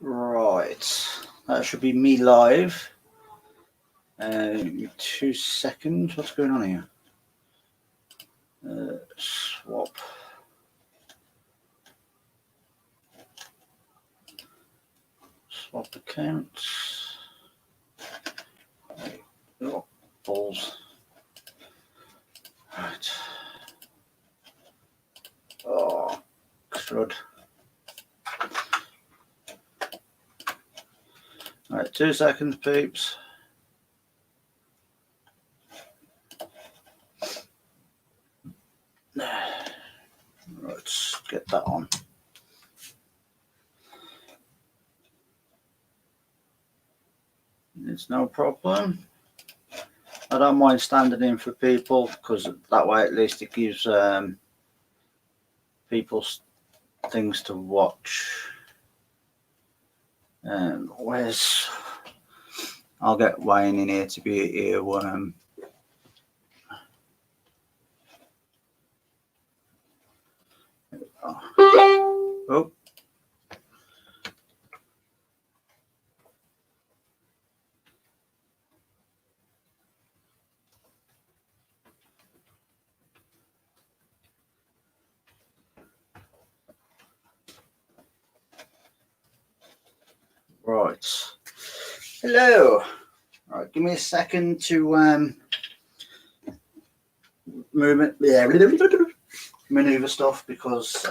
Right, that should be me live. 2 seconds. What's going on here? Swap. Swap accounts. Oh, balls. Right. Oh, crud. Right, 2 seconds, peeps. Let's get that on. It's no problem. I don't mind standing in for people because that way at least it gives people things to watch. Where's I'll get Wayne in here to be an earworm. Oh. Right. Hello. Right, give me a second to maneuver stuff because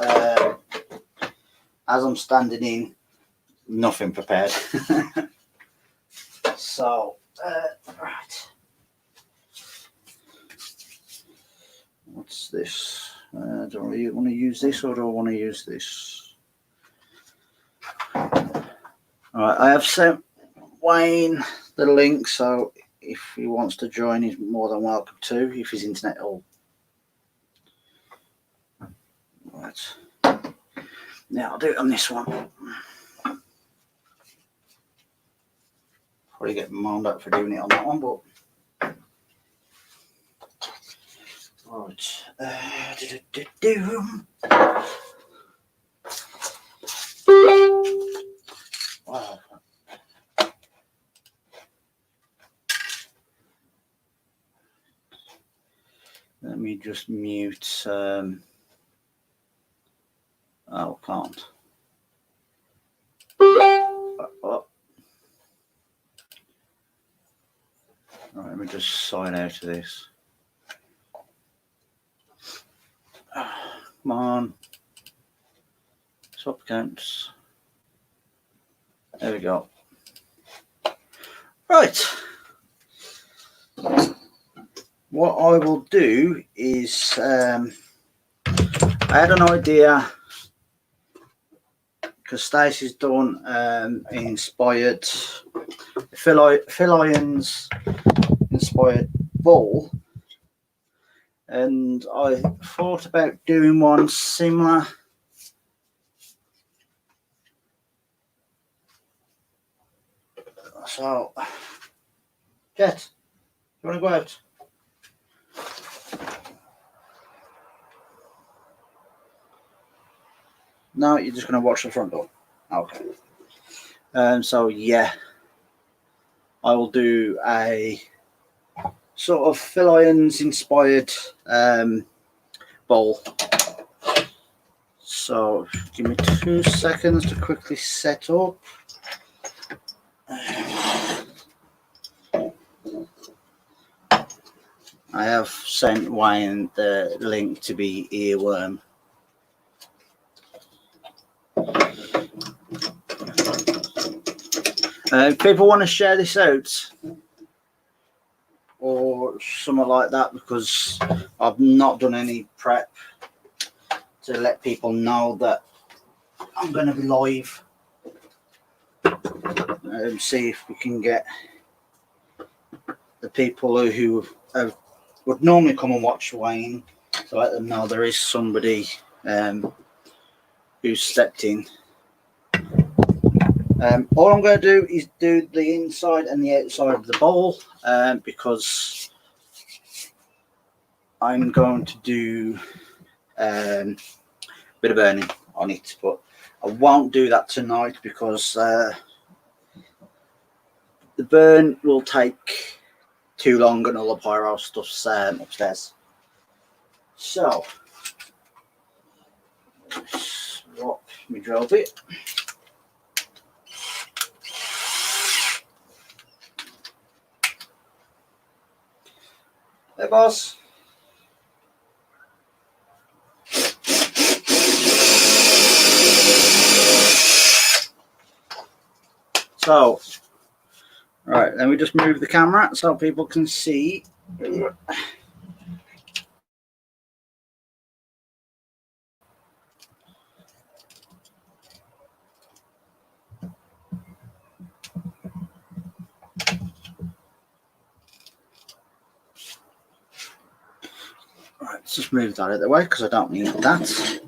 as I'm standing in, nothing prepared. So, right. What's this? Do I really want to use this or do I want to use this? Alright, I have sent Wayne the link, so if he wants to join, he's more than welcome to, if his internet will. Right. Now I'll do it on this one. Probably get moaned at for doing it on that one, but. Right. Wow. Let me just mute. Oh, can't. Oh. Right, let me just sign out of this. Come on. Swap accounts. There we go. Right. What I will do is I had an idea because Stacey's done inspired Phil Irons inspired ball, and I thought about doing one similar. So, Jet, you want to go out? No, you're just going to watch the front door. Okay. So yeah, I will do a sort of Phil Irons inspired bowl. So give me 2 seconds to quickly set up. I have sent Wayne the link to be earworm. If people want to share this out or something like that, because I've not done any prep to let people know that I'm going to be live. See if we can get the people who would normally come and watch Wayne to let them know there is somebody who's stepped in. All I'm going to do is do the inside and the outside of the bowl because I'm going to do a bit of burning on it, but I won't do that tonight because the burn will take too long and all the pyro stuff's upstairs. So, swap my drill bit. Hey, boss. So, right, let me just move the camera so people can see. Right, let's just move that out of the way because I don't need that.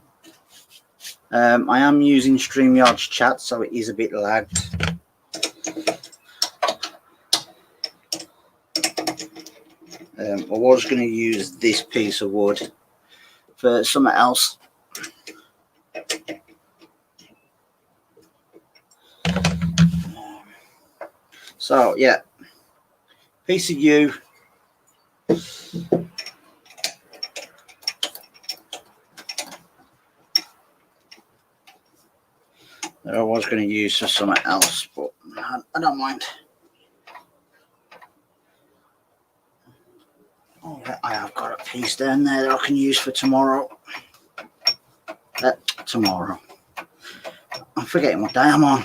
I am using StreamYard's chat, so it is a bit lagged. I was going to use this piece of wood for something else. So, yeah, piece of yew. That I was going to use for something else, but I don't mind. Oh, I have got a piece down there that I can use for tomorrow. Tomorrow. I'm forgetting what day I'm on.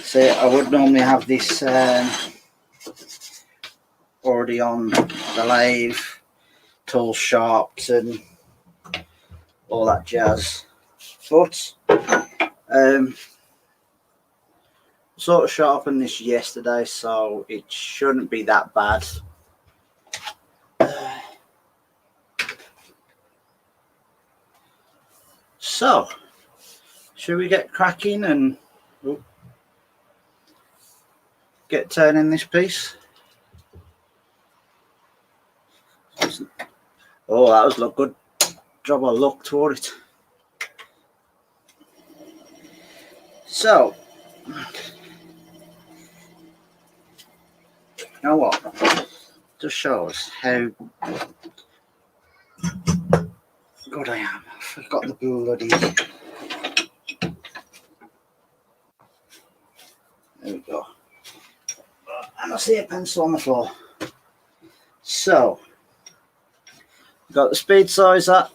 See, I would normally have this already on the lathe, tools sharps and all that jazz. But sort of sharpened this yesterday, so it shouldn't be that bad. So, should we get cracking and get turning this piece? Oh, that was a good job. I looked toward it. So, you know what? Just show us how good I am. I forgot the bloody. There we go. And I see a pencil on the floor. So, got the speed sizer.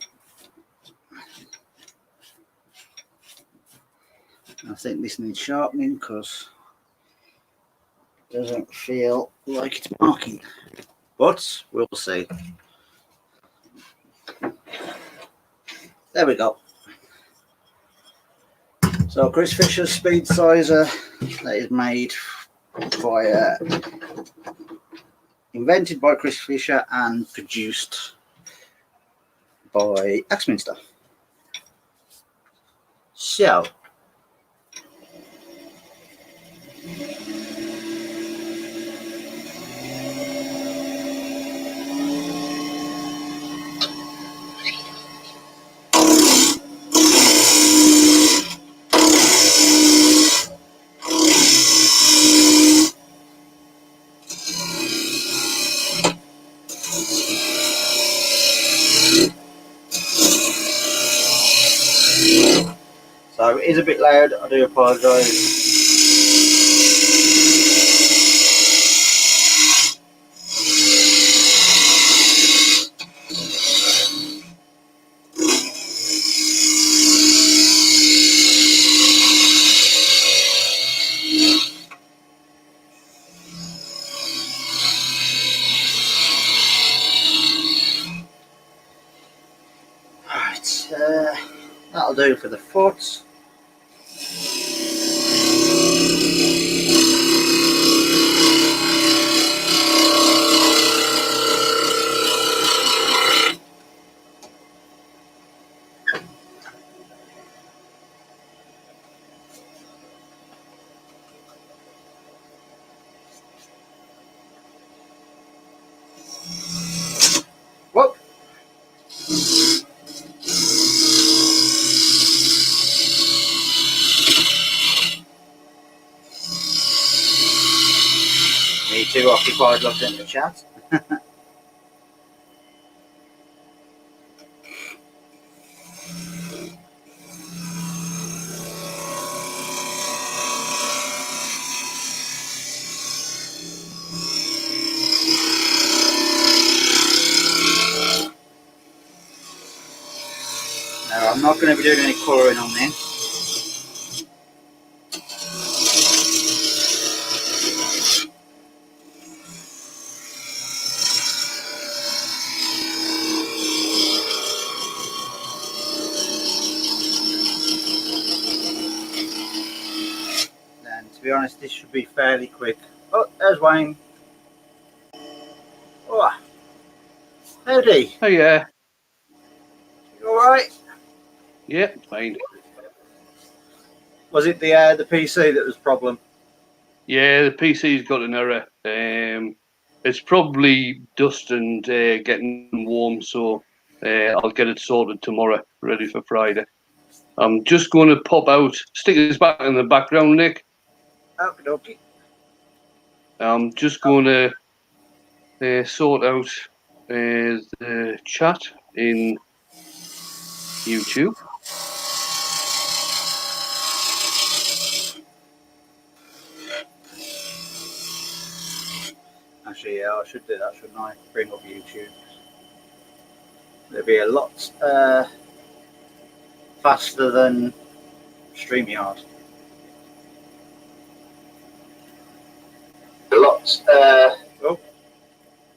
I think this needs sharpening because it doesn't feel like it's marking. But we'll see. There we go. So Chris Fisher's speed sizer that is made by invented by Chris Fisher and produced by Axminster. So it is a bit loud, I do apologise. Right, that'll do for the foot. too occupied looking at the chat. No, I'm not going to be doing any colouring on this. And to be honest, this should be fairly quick. Oh, there's Wayne. Oh, howdy. Oh yeah. You alright? Yeah, fine. Was it the PC that was the problem? Yeah, the PC's got an error. It's probably dust and getting warm, so I'll get it sorted tomorrow, ready for Friday. I'm just going to pop out, stick this back in the background, Nick. Okie dokie. I'm just going to sort out the chat in YouTube. Actually, yeah, I should do that, shouldn't I? Bring up YouTube. It'll be a lot faster than StreamYard. A lot.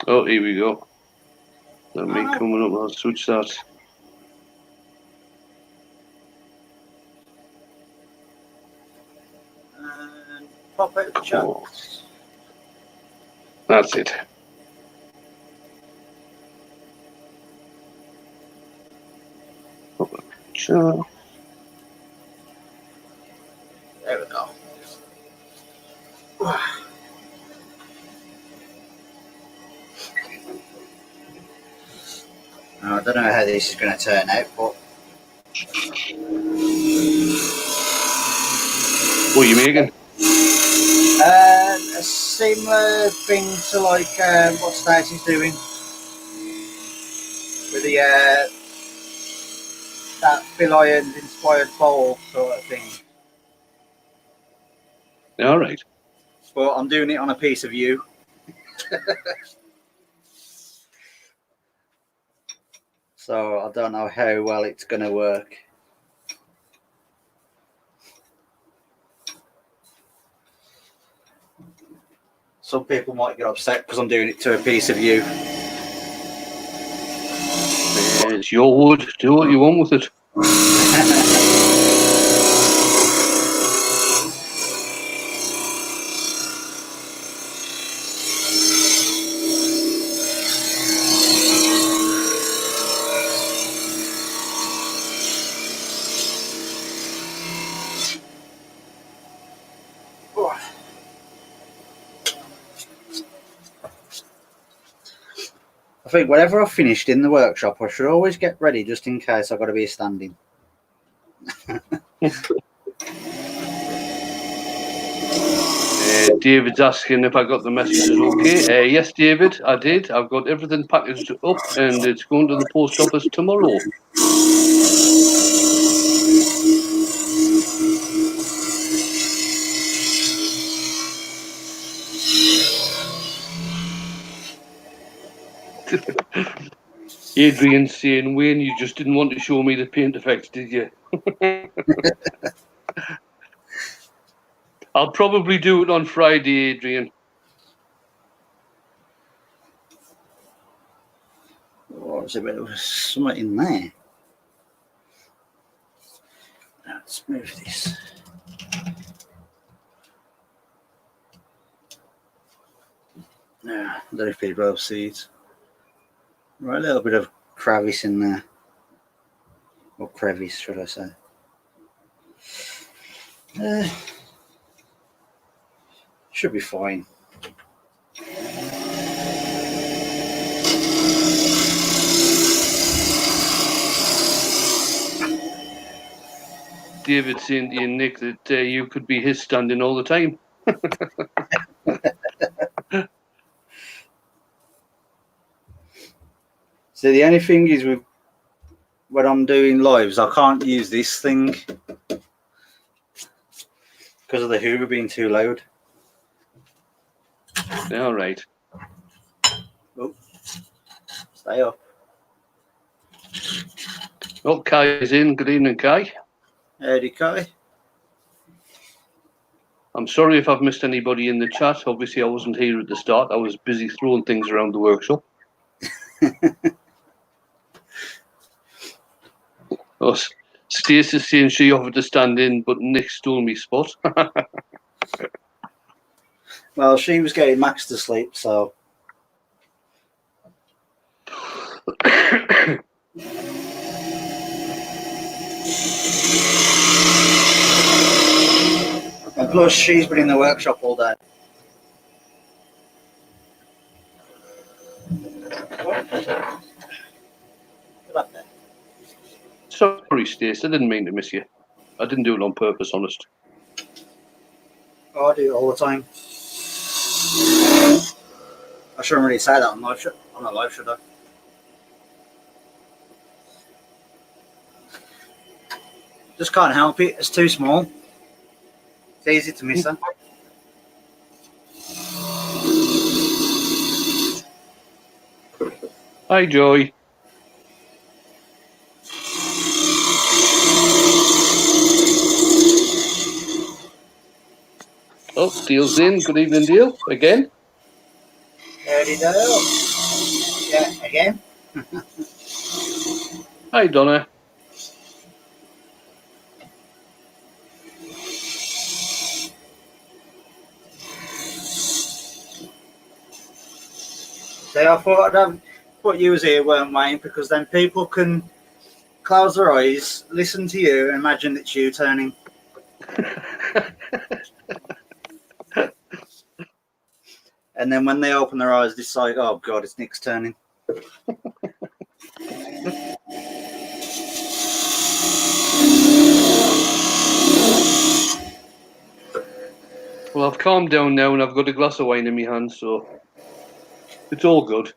Oh, here we go. Let me coming up. I'll switch that. And pop out the chat. Oh, that's it. Sure. There we go. I don't know how this is going to turn out, but What are you making? a similar thing to like what Stacey's doing with the that Phil Irons inspired bowl sort of thing. All right. But I'm doing it on a piece of you. So I don't know how well it's going to work. Some people might get upset because I'm doing it to a piece of you. It's your wood. Do what you want with it. I think whatever I've finished in the workshop, I should always get ready just in case I've got to be standing. David's asking if I got the messages okay. Yes, David, I did. I've got everything packaged up and it's going to the post office tomorrow. Adrian saying, Wayne, you just didn't want to show me the paint effects, did you? I'll probably do it on Friday, Adrian. Oh, there's a bit of something in there. Let's move this. Yeah, I don't know if people will see it. Right, a little bit of crevice in there. Or crevice, should I say. Should be fine. David saying to you, Nick, that you could be his standing all the time. So the only thing is with when I'm doing lives, I can't use this thing because of the Hoover being too loud. Yeah, all right. Oh, stay up. Well, Kai's in. Good evening, Kai. Eddie Kai. I'm sorry if I've missed anybody in the chat. Obviously, I wasn't here at the start. I was busy throwing things around the workshop. Oh, Stacey's saying she offered to stand in, but Nick stole me spot. Well, she was getting Max to sleep, so. And plus, she's been in the workshop all day. Sorry, Stacey. I didn't mean to miss you. I didn't do it on purpose, honest. Oh, I do it all the time. I shouldn't really say that on live, on a live, should I? Just can't help it. It's too small. It's easy to miss her. Hi, Joy. Oh, Deal's in. Good evening, Deal. Again. Eddie Dale. Yeah, again. Hi, Donna. So I thought I'd put you as here, weren't Wayne, because then people can close their eyes, listen to you, and imagine it's you turning. And then when they open their eyes, decide, oh God, it's Nick's turning. Well, I've calmed down now and I've got a glass of wine in my hand, so it's all good.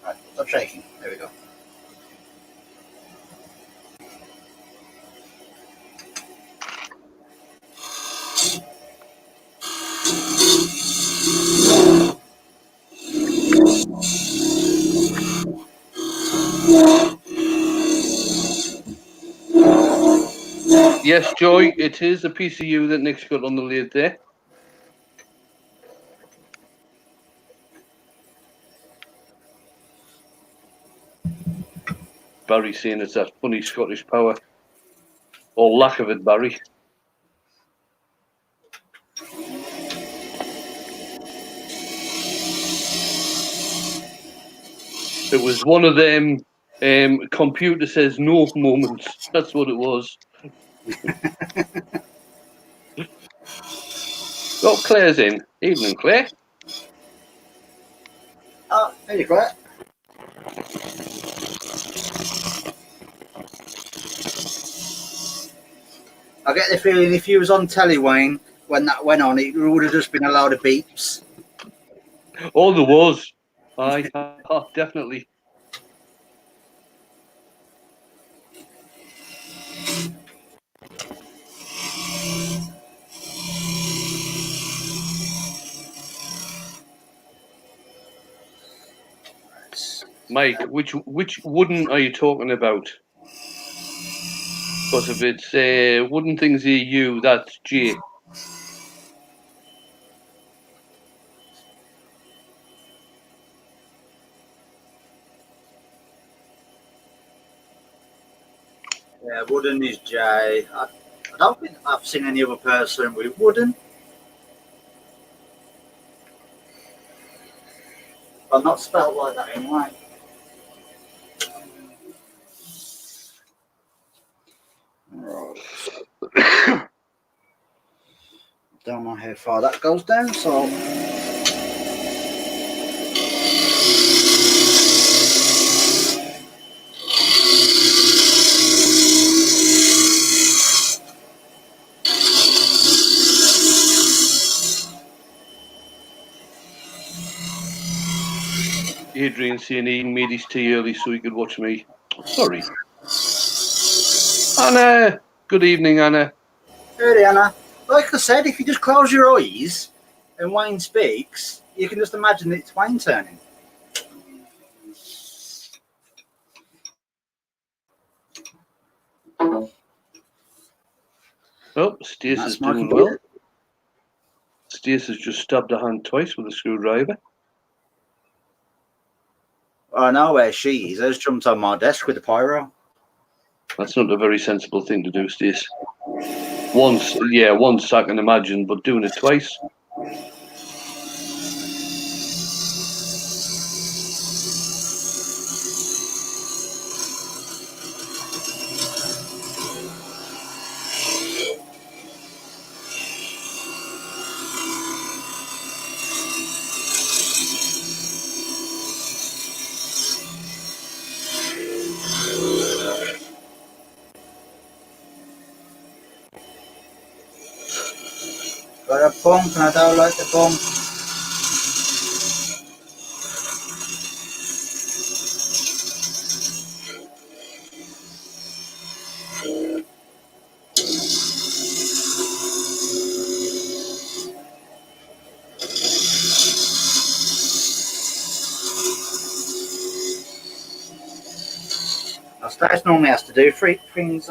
Right, stop shaking. There we go. Yes, Joy, it is a PCU that Nick's got on the lid there. Barry saying it's that funny Scottish power. Or lack of it, Barry. It was one of them computer says no moments. That's what it was. Oh, Claire's in. Evening, Claire. Oh, there you go. I get the feeling if you was on telly, Wayne, when that went on, it would have just been a load of beeps. Oh, there was. Definitely. Mike, which wooden are you talking about? Because if it's wooden things EU, that's J. Yeah, wooden is J. I don't think I've seen any other person with wooden. But not spelled like that anyway. Right. Don't know how far that goes down, so. Adrian saying he made his tea early so he could watch me. Sorry. Anna! Good evening, Anna. Hey, Anna. Like I said, if you just close your eyes and Wayne speaks, you can just imagine it's Wayne turning. Oh, Stace That's is my doing computer. well. Stace has just stabbed her hand twice with a screwdriver. I know where she is. I just jumped on my desk with the pyro. That's not a very sensible thing to do, Stace. Once I can imagine, but doing it twice. Got a pump and I don't like the pump. Stace normally has to do three things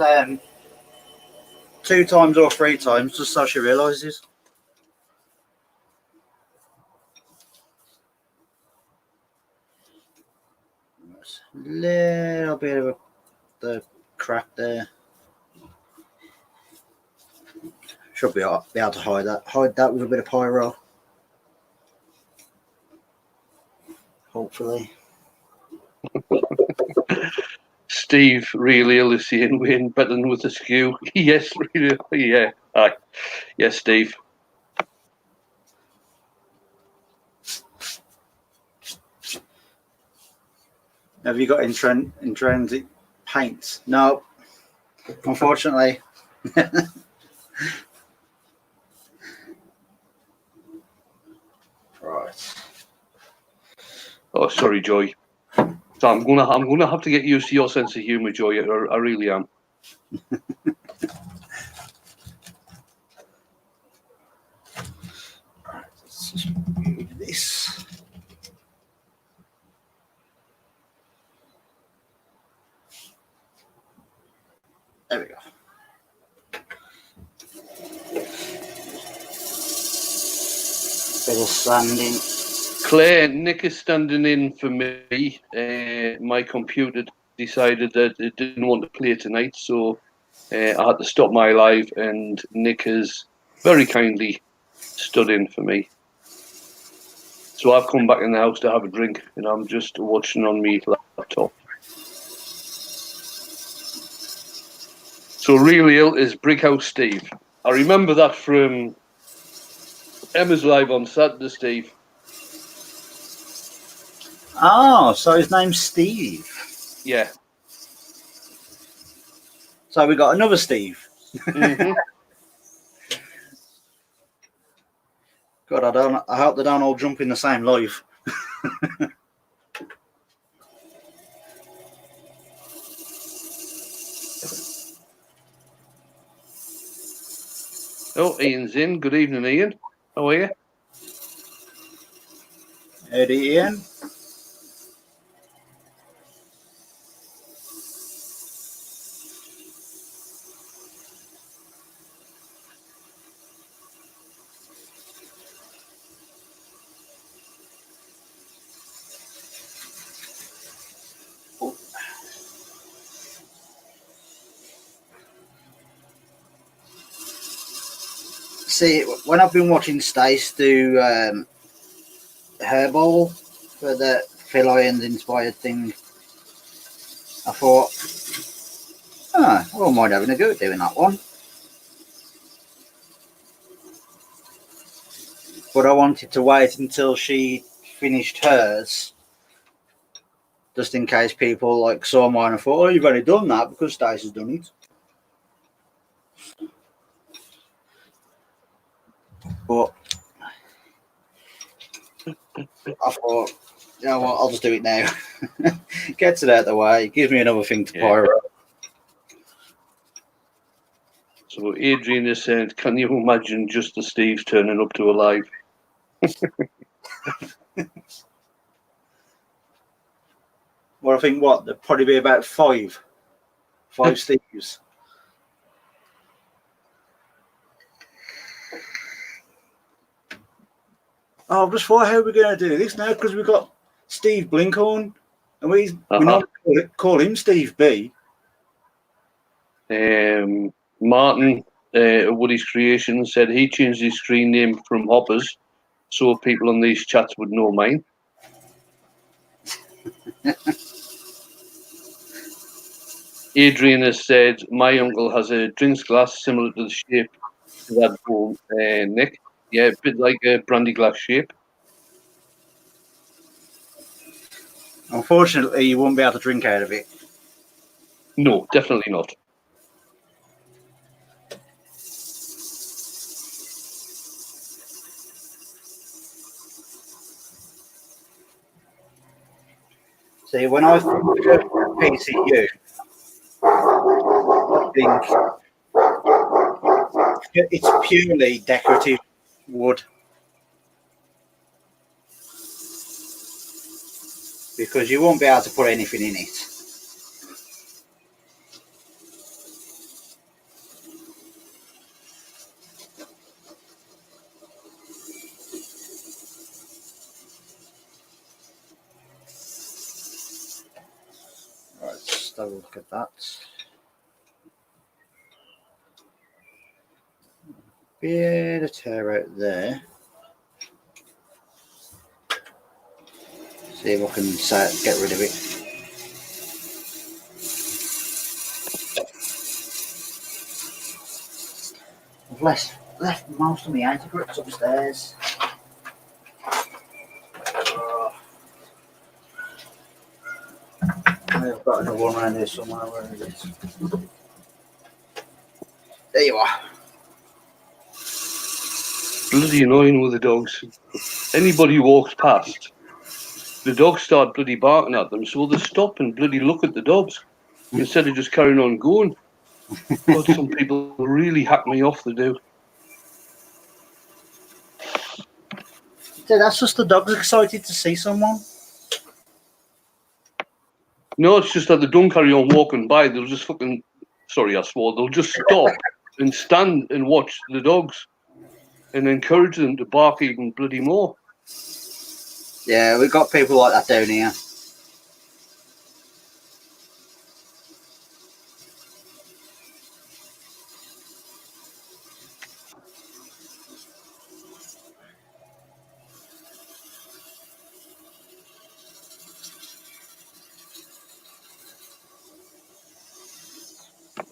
2 times or 3 times just so she realises. Little bit of the crack there. Should be able to hide that with a bit of pyro. Hopefully. Steve really ill is saying Wayne Bettern with a skew. Yes, really, yeah. Aye. Yes, Steve. Have you got intrinsic paint? No, unfortunately. Right. Oh, sorry, Joy. So I'm gonna have to get used to your sense of humour, Joy. I really am. Let's just move this. There we go. Bit of sanding. Claire, Nick is standing in for me. My computer decided that it didn't want to play tonight, so I had to stop my live, and Nick has very kindly stood in for me. So I've come back in the house to have a drink, and I'm just watching on my laptop. So really ill is Brickhouse Steve. I remember that from Emma's live on Saturday, Steve. Oh, so his name's Steve. Yeah. So we got another Steve. Mm-hmm. God, I hope they don't all jump in the same live. Oh, Ian's in. Good evening, Ian. How are you? Eddie Ian. See, when I've been watching Stace do Hairball for the Phil Irons inspired thing, I thought, I wouldn't mind having a go at doing that one. But I wanted to wait until she finished hers, just in case people like saw mine and thought, oh, you've only done that because Stace has done it. But I thought, You know what? I'll just do it now. Gets it out of the way. It gives me another thing to Yeah. pyro. So Adrian is saying, can you imagine just the Steve's turning up to a live? Well, I think there'd probably be about five Steves. Oh, just for how we're going to do this now, because we've got Steve Blinkhorn, and we not call him Steve B. Martin, Woody's Creation, said he changed his screen name from Hoppers so people on these chats would know mine. Adrian has said, my uncle has a drinks glass similar to the shape of that bowl, Nick. Yeah, a bit like a brandy glass shape. Unfortunately, you won't be able to drink out of it. No, definitely not. See, when I go to PCU, I think it's purely decorative wood. Because you won't be able to put anything in it. Right, let's have a look at that. Bit of tear out there. See if I can get rid of it. I've left most of my anti-grips upstairs. I've got another one around here somewhere. Where is it? There you are. Bloody annoying with the dogs. Anybody who walks past, the dogs start bloody barking at them, so they stop and bloody look at the dogs instead of just carrying on going. God, some people really hack me off, they do. Yeah, that's just the dogs excited to see someone. No, it's just that they don't carry on walking by. They'll just fucking, sorry I swore, they'll just stop and stand and watch the dogs and encourage them to bark even bloody more. Yeah, we've got people like that down here.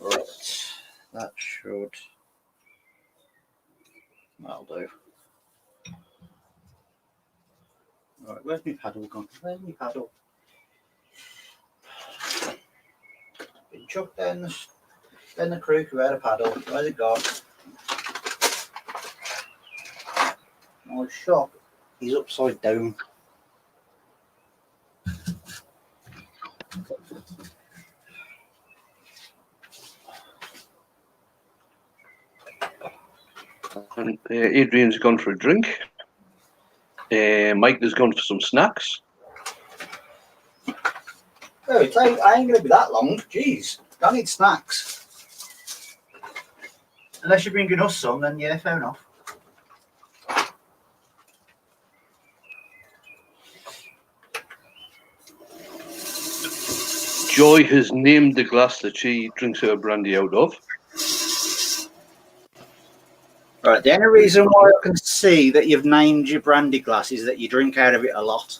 Right, that should. That'll do. Right, where's my paddle gone? Where's my paddle? Been chucked down the creek without a paddle. Where's it gone? My shop is upside down. And Adrian's gone for a drink. Mike has gone for some snacks. Oh, I ain't going to be that long. Jeez, I need snacks. Unless you're bringing us some, then yeah, fair enough. Joy has named the glass that she drinks her brandy out of. Right, the only reason why I can see that you've named your brandy glass is that you drink out of it a lot.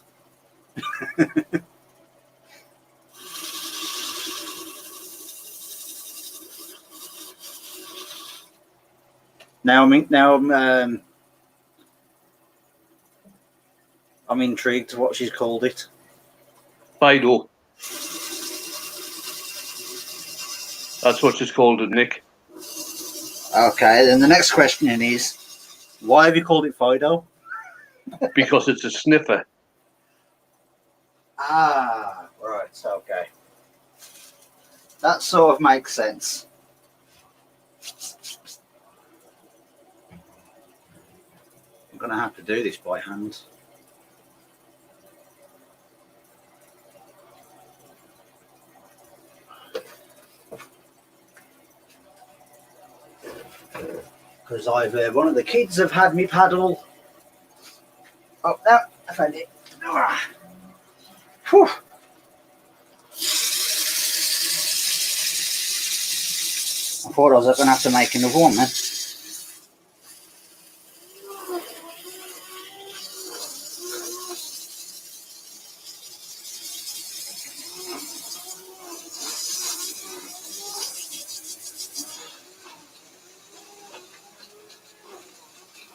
I'm intrigued to what she's called it. Fido. That's what she's called it, Nick. Okay, then the next question is, why have you called it Fido? Because it's a sniffer. Ah, right, okay. That sort of makes sense. I'm going to have to do this by hand. Because one of the kids have had me paddle. Oh, no, I found it. Ah. Whew. I thought I was going to have to make another one then.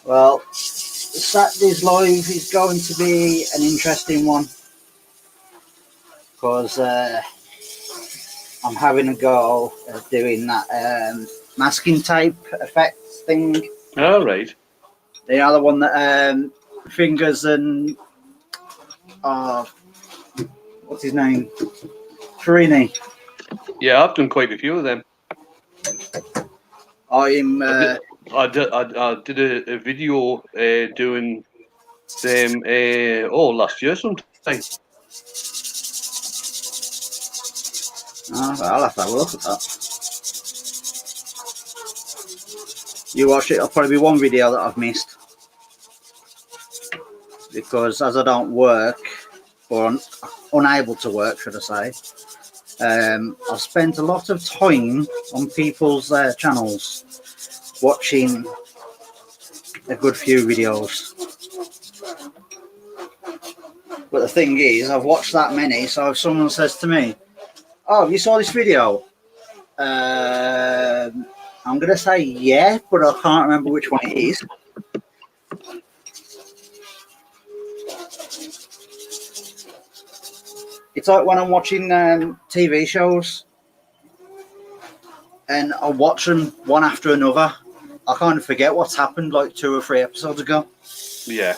Well, Saturday's live is going to be an interesting one because I'm having a go at doing that masking tape effect thing. All right. The other one that Fingers and what's his name? Farini. Yeah, I've done quite a few of them. I'm. I did a video doing them last year sometime. I'll have to have a look at that. You watch it, it'll probably be one video that I've missed. Because as I don't work, or unable to work, should I say, I've spent a lot of time on people's channels watching a good few videos. But the thing is, I've watched that many, so if someone says to me, "Oh, you saw this video?" I'm going to say yeah, but I can't remember which one it is. It's like when I'm watching TV shows and I watch them one after another, I kind of forget what's happened like 2 or 3 episodes ago. Yeah.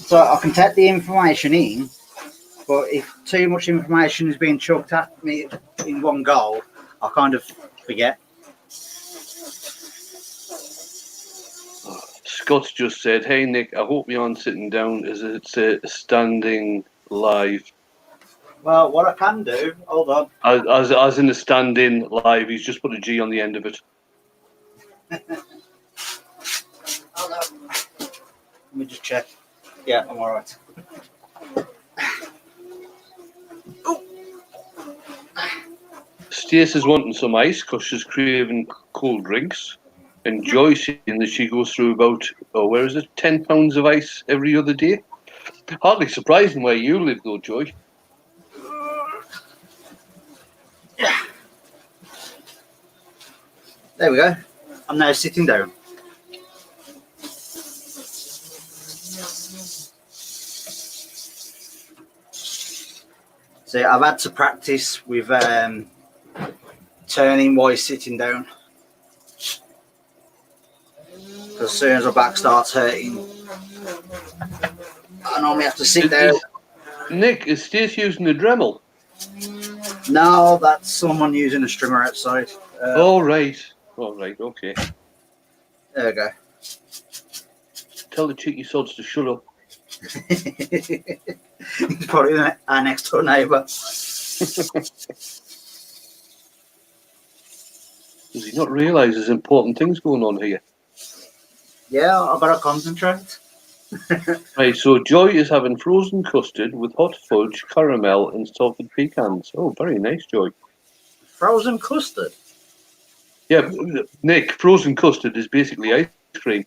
So I can take the information in, but if too much information is being chucked at me in one go, I kind of forget. Scott's just said, "Hey Nick, I hope you aren't sitting down as it's standing live." Well, what I can do, hold on. As in a standing live, he's just put a G on the end of it. Hold on. Let me just check. Yeah, I'm all right. Stace is wanting some ice because she's craving cold drinks. And Joy saying that she goes through about, 10 pounds of ice every other day. Hardly surprising where you live though, Joy. There we go. I'm now sitting down. See, I've had to practice with turning while sitting down. Because as soon as my back starts hurting, I normally have to sit down. Nick, is Stace using a Dremel? No, that's someone using a strimmer outside. Right. All right, okay. There we go. Tell the cheeky sods to shut up. He's probably our next door neighbour. Does he not realise there's important things going on here? Yeah, I've got to concentrate. Right, so Joy is having frozen custard with hot fudge, caramel, and salted pecans. Oh, very nice, Joy. Frozen custard? Yeah, Nick, frozen custard is basically ice cream.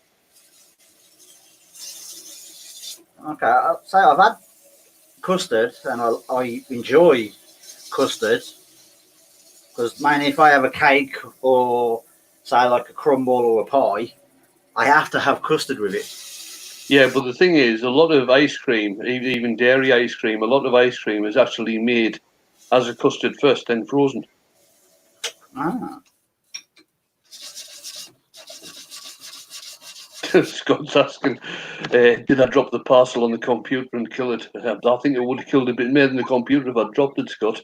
Okay, I'll say I've had custard and I enjoy custard because mainly if I have a cake or say like a crumble or a pie, I have to have custard with it. Yeah, but the thing is, a lot of ice cream, even dairy ice cream, a lot of ice cream is actually made as a custard first, then frozen. Ah. Scott's asking, did I drop the parcel on the computer and kill it? I think it would have killed a bit more than the computer if I dropped it, Scott.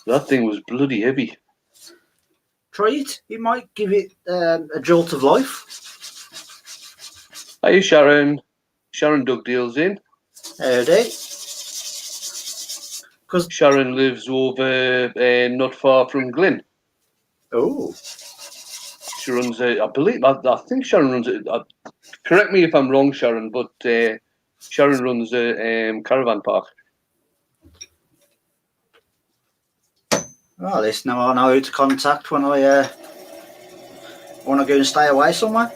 That thing was bloody heavy. Try it. It might give it a jolt of life. Hey, Sharon. Sharon Dugdale's in. Howdy. Sharon lives over not far from Glyn. Oh. She runs I think Sharon runs it. Correct me if I'm wrong, Sharon, but Sharon runs a caravan park. Well, at least now I know who to contact when I want to go and stay away somewhere.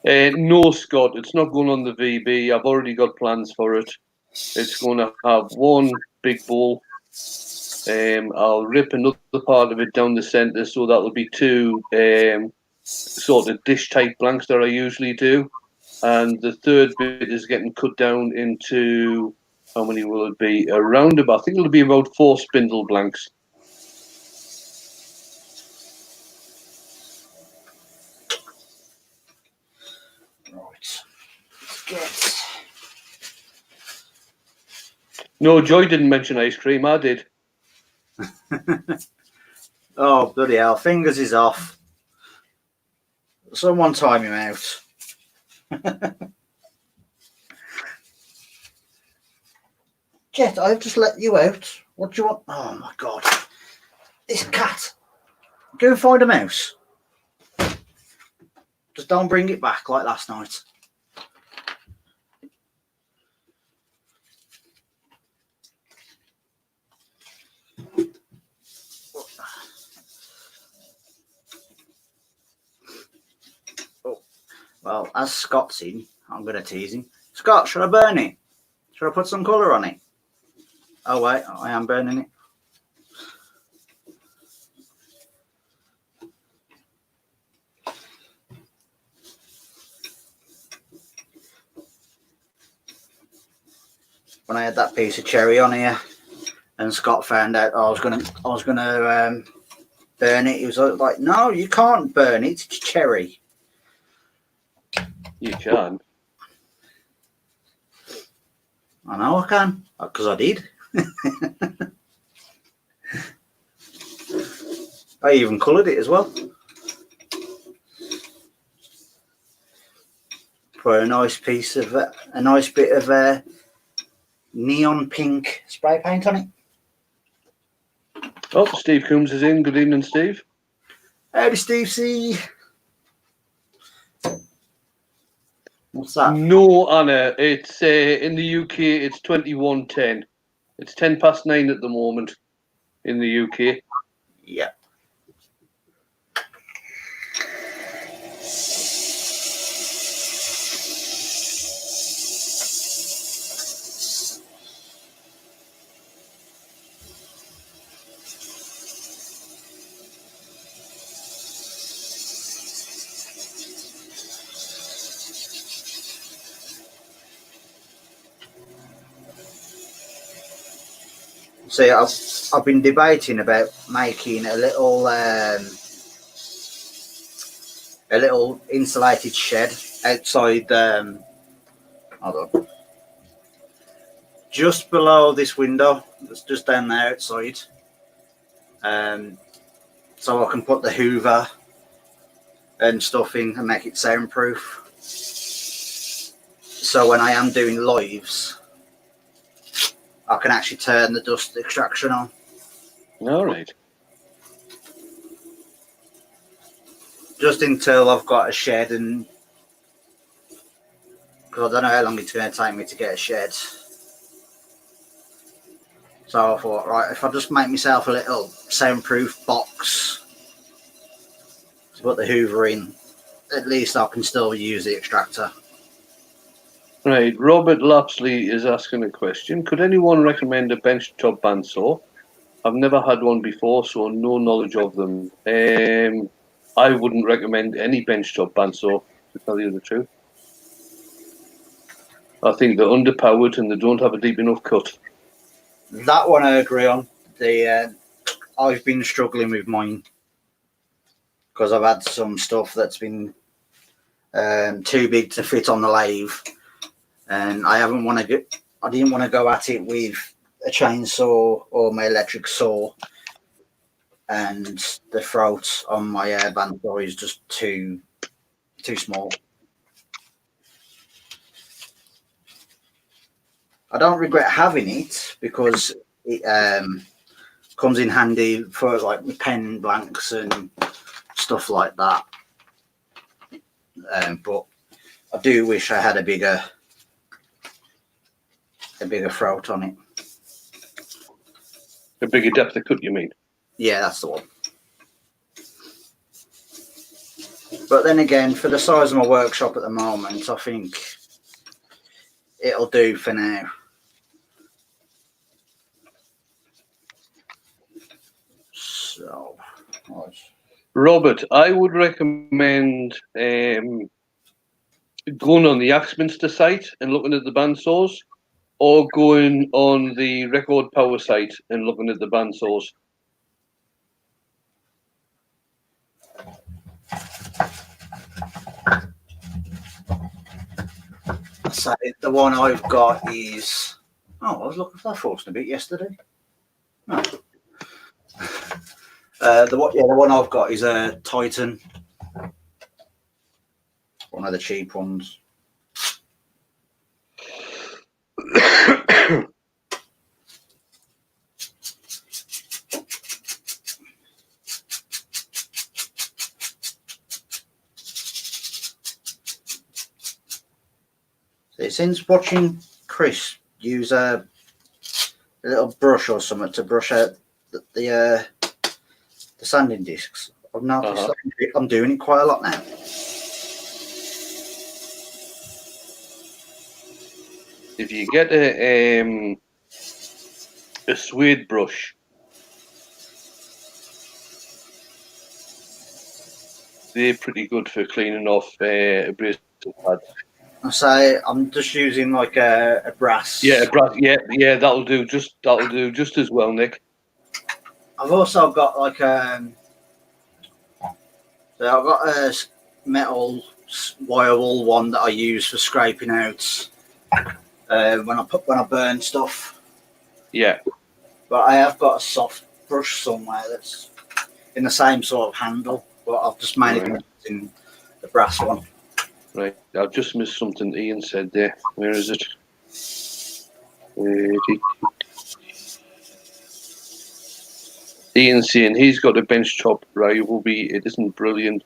No, Scott, it's not going on the VB. I've already got plans for it. It's going to have one big bowl. I'll rip another part of it down the centre, so that'll be two sort of dish type blanks that I usually do. And the third bit is getting cut down into, how many will it be? Around about, I think it'll be about 4 spindle blanks. Right. Let's get... No, Joy didn't mention ice cream. I did. Oh, bloody hell. Fingers is off. Someone time him out. Jet, I've just let you out. What do you want? Oh, my God. This cat. Go and find a mouse. Just don't bring it back like last night. Oh, well, as Scott's in, I'm going to tease him. Scott, should I burn it? Should I put some colour on it? Oh, wait, I am burning it. When I had that piece of cherry on here, and Scott found out I was gonna burn it, he was like, "No, you can't burn it. It's cherry." You can. I know I can, because I did. I even coloured it as well. Put a nice piece of a nice bit of neon pink spray paint on it. Oh, Steve Coombs is in. Good evening, Steve. Howdy, Steve C. What's that? No, Anna. It's in the UK. It's 21:10. It's 9:10 at the moment in the UK. Yeah. See, I've been debating about making a little insulated shed outside. Hold on, just below this window. That's just down there outside. So I can put the Hoover and stuff in and make it soundproof. So when I am doing lives, I can actually turn the dust extraction on. All right. Just until I've got a shed, and because I don't know how long it's going to take me to get a shed. So I thought, right, if I just make myself a little soundproof box to put the Hoover in, at least I can still use the extractor. Right, Robert Lapsley is asking a question. Could anyone recommend a benchtop bandsaw? I've never had one before, so no knowledge of them. I wouldn't recommend any benchtop bandsaw, to tell you the truth. I think they're underpowered and they don't have a deep enough cut. That one I agree on. The I've been struggling with mine because I've had some stuff that's been too big to fit on the lathe, and I didn't want to go at it with a chainsaw or my electric saw, and the throat on my bandsaw is just too small. I don't regret having it because it comes in handy for like pen blanks and stuff like that. But I do wish I had a bigger throat on it. A bigger depth of cut, you mean? Yeah, that's the one. But then again, for the size of my workshop at the moment, I think it'll do for now. So, Robert, I would recommend going on the Axminster site and looking at the bandsaws, or going on the Record Power site and looking at the bandsaws. So the one I've got is. Oh, I was looking for that fortune a bit yesterday. No. The one I've got is a Titan, one of the cheap ones. So since watching Chris use a little brush or something to brush out the sanding discs, I've noticed that I'm doing it quite a lot now. If you get a suede brush, they're pretty good for cleaning off abrasive pads. I say I'm just using like a brass. Yeah, yeah, that'll do just as well, Nick. I've also got like so I've got a metal wire wool one that I use for scraping out when I burn stuff. Yeah. But I have got a soft brush somewhere that's in the same sort of handle, but I've just made it in the brass one. Right, I've just missed something Ian said there. Where is it? Ian saying he's got a bench top rivalry. It isn't brilliant.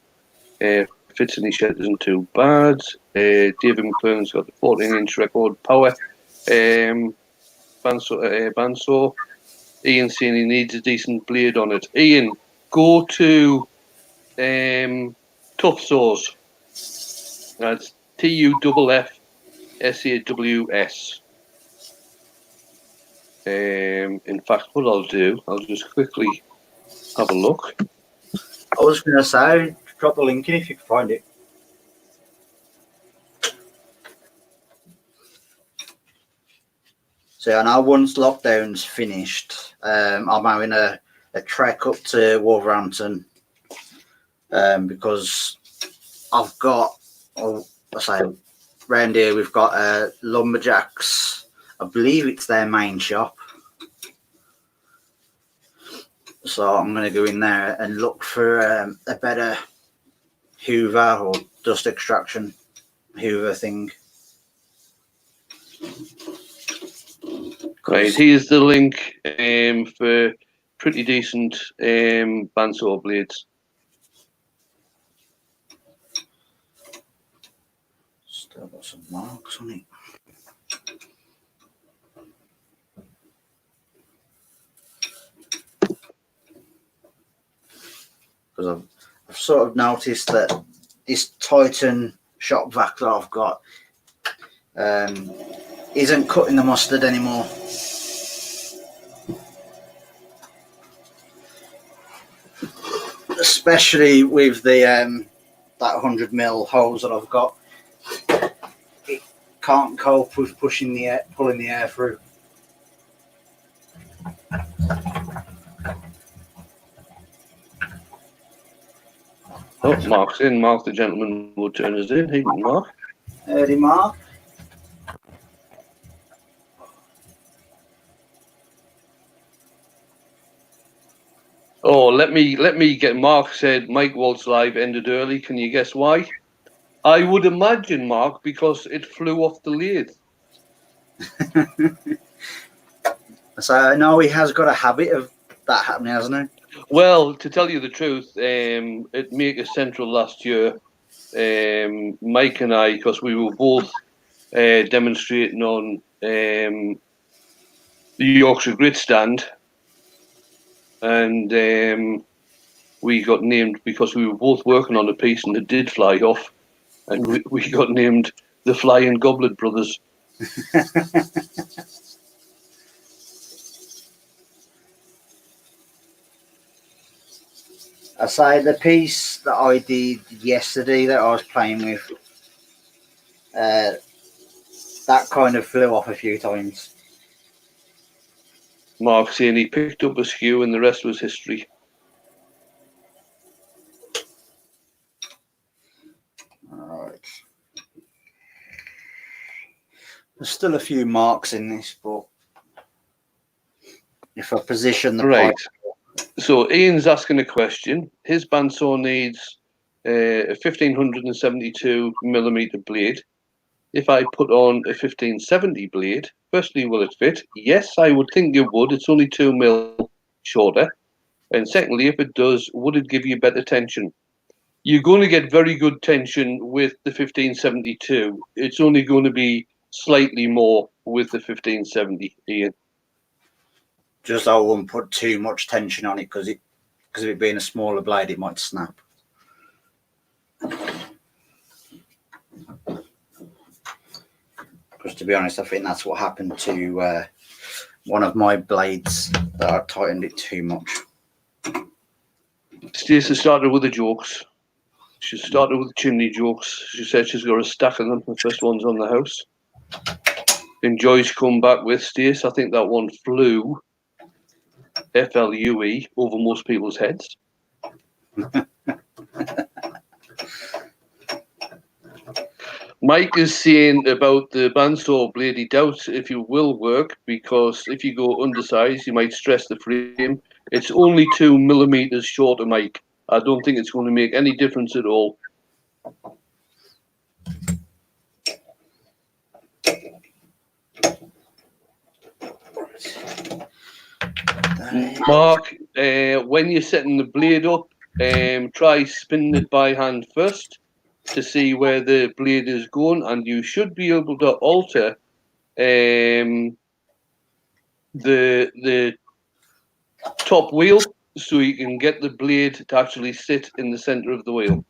Fits in his shed isn't too bad. David McLean's got the 14-inch Record Power bandsaw. Ian saying he needs a decent blade on it. Ian, go to Tough Saws. That's TUFFSAWS. In fact, what I'll do, I'll just quickly have a look. I was going to say, drop the link in if you can find it. So I know once lockdown's finished, I'm having a trek up to Wolverhampton because I've got, round here we've got Lumberjacks. I believe it's their main shop. So I'm going to go in there and look for a better Hoover or dust extraction Hoover thing. Right, here's the link for pretty decent bandsaw blades. Still got some marks on it. Because I've sort of noticed that this Titan shop vac that I've got isn't cutting the mustard anymore. Especially with the that 100mm hose that I've got, it can't cope with pulling the air through. Mark's in. Mark, the gentleman, will turn us in. Evening, Mark. Early Mark. Oh, let me get. Mark said Mike Waltz Live ended early. Can you guess why? I would imagine, Mark, because it flew off the lathe. So no, he has got a habit of that happening, hasn't Well, to tell you the truth, at Maker Central last year, Mike and I, because we were both demonstrating on the Yorkshire Grit stand, and we got named because we were both working on a piece and it did fly off, and we got named the Flying Goblet Brothers. he? I say the piece that I did yesterday that I was playing with, that kind of flew off a few times. Mark saying he picked up a skew and the rest was history. Alright. There's still a few marks in this, but if I position the Right. pipe, So Ian's asking a question. His bandsaw needs a 1572 millimeter blade. If I put on a 1570 blade, firstly, will it fit? Yes, I would think it would. It's only 2 mil shorter. And secondly, if it does, would it give you better tension? You're going to get very good tension with the 1572. It's only going to be slightly more with the 1570, Ian. just I wouldn't put too much tension on it because of it being a smaller blade, it might snap. Because to be honest, I think that's what happened to one of my blades, that I tightened it too much. Stacey started with the jokes. She started with chimney jokes. She said she's got a stack of them. The first one's on the house. Enjoys come back with Stace. I think that one flew, FLUE, over most people's heads. Mike is saying about the bandsaw blade, he doubts if it will work because if you go undersized, you might stress the frame. It's only 2 millimeters shorter, Mike. I don't think it's going to make any difference at all. Mark, when you're setting the blade up, try spinning it by hand first to see where the blade is going, and you should be able to alter the top wheel so you can get the blade to actually sit in the center of the wheel.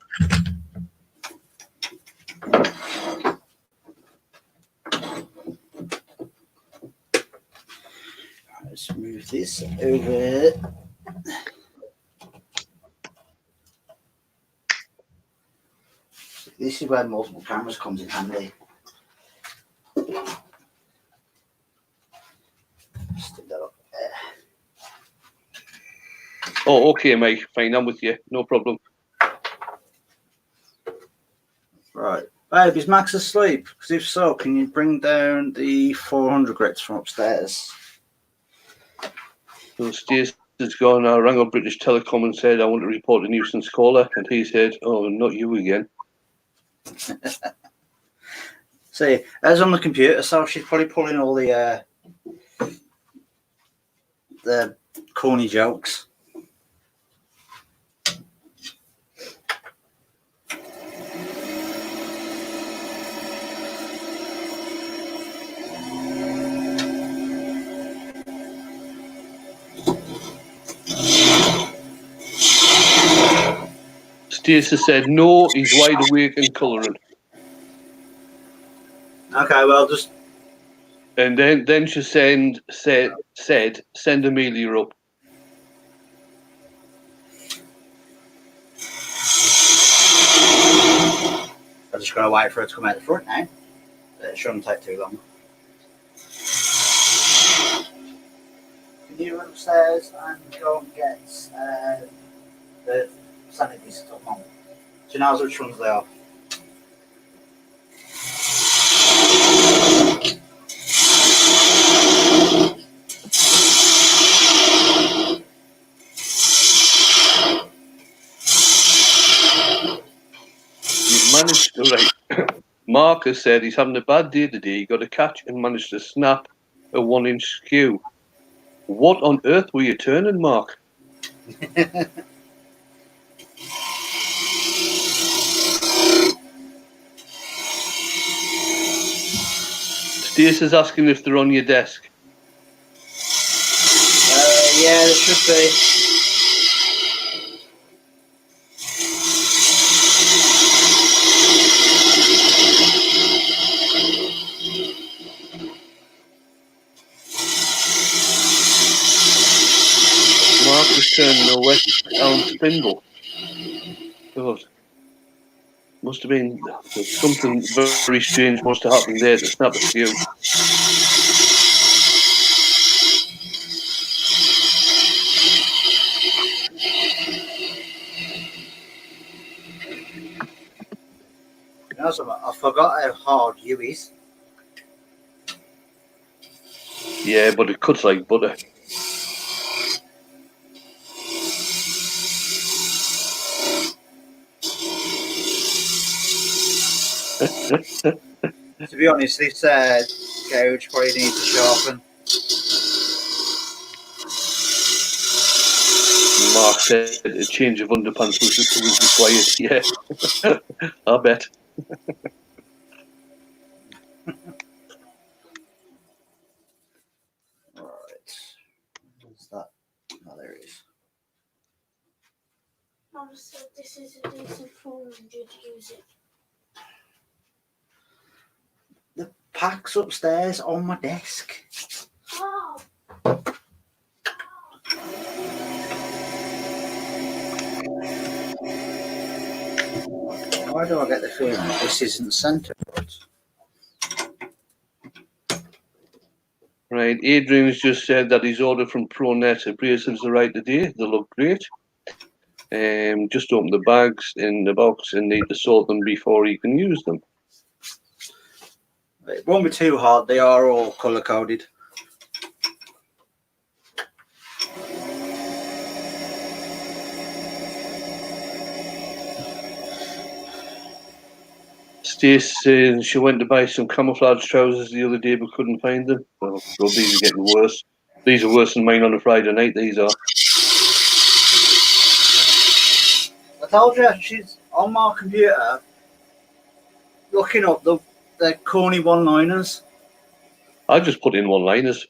Let's move this over. This is where multiple cameras comes in handy. Stick that up there. Oh, okay, Mike. Fine, I'm with you. No problem. Right. Babe, is Max asleep? Because if so, can you bring down the 400 grits from upstairs? So Stacey has gone. I rang up British Telecom and said I want to report a nuisance caller, and he said, "Oh, not you again." See, as on the computer, so she's probably pulling all the corny jokes. Stacey said, "No, he's wide awake and colouring." Okay, well, just And then she said, "Send Amelia up." I'm just going to wait for her to come out the front now. It shouldn't take too long. Can you run upstairs and go and get the sanity stuff on? Do you know which ones they are? You've managed to, right. Marcus said he's having a bad day today. He got a catch and managed to snap a 1-inch skew. What on earth were you turning, Mark? Stace is asking if they're on your desk. Yeah, there should be. Marcus turning a West Elm spindle. God. Must have been something very strange must have happened there to snap a skew. You know something? I forgot how hard you is. Yeah, but it cuts like butter. To be honest, this gouge probably needs to sharpen. Mark said a change of underpants was required. Yeah, I bet. Alright. What's that? Oh, there it is. I said this is a decent 400, use it. The pack's upstairs on my desk. Oh! Why do I get the feeling that this isn't centred? Right, Adrian's just said that he's ordered from ProNet abrasives arrived today. They look great. Just open the bags in the box and need to sort them before you can use them. It won't be too hard. They are all colour coded. Stace says she went to buy some camouflage trousers the other day but couldn't find them. Oh, God, these are getting worse. These are worse than mine on a Friday night, these are. I told you, she's on my computer looking up the corny one-liners. I just put in one-liners.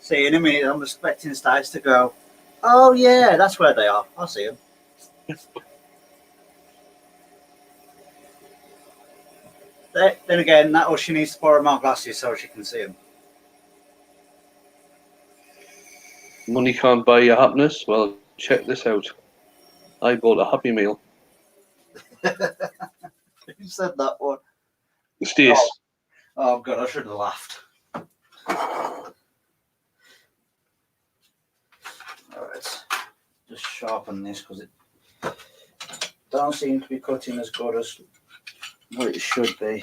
See, in a minute, I'm expecting Stace to go, oh yeah, that's where they are. I see them. Then again, that she needs to borrow my glasses so she can see them. Money can't buy you happiness. Well, check this out. I bought a Happy Meal. Who said that one? Stace. Oh God, I should have laughed. Alright, just sharpen this because it don't seem to be cutting as good as what it should be.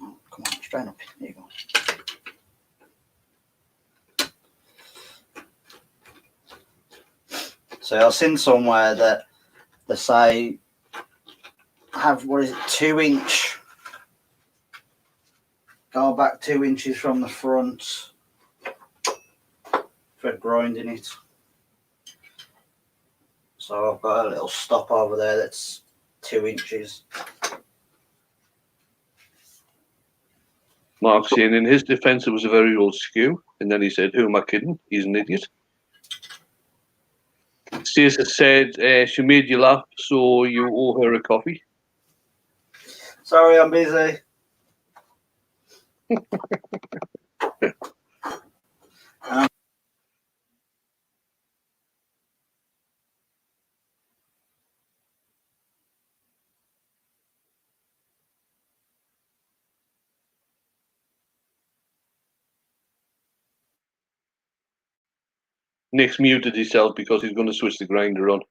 Oh, come on, straighten up. There you go. So I've seen somewhere that they say have, what is it, 2-inch, go back 2 inches from the front for grinding it. So I've got a little stop over there that's 2 inches. Mark saying in his defence it was a very old skew, and then he said, "Who am I kidding? He's an idiot." Stacey said she made you laugh, so you owe her a coffee. Sorry, I'm busy. Nick's muted himself because he's going to switch the grinder on.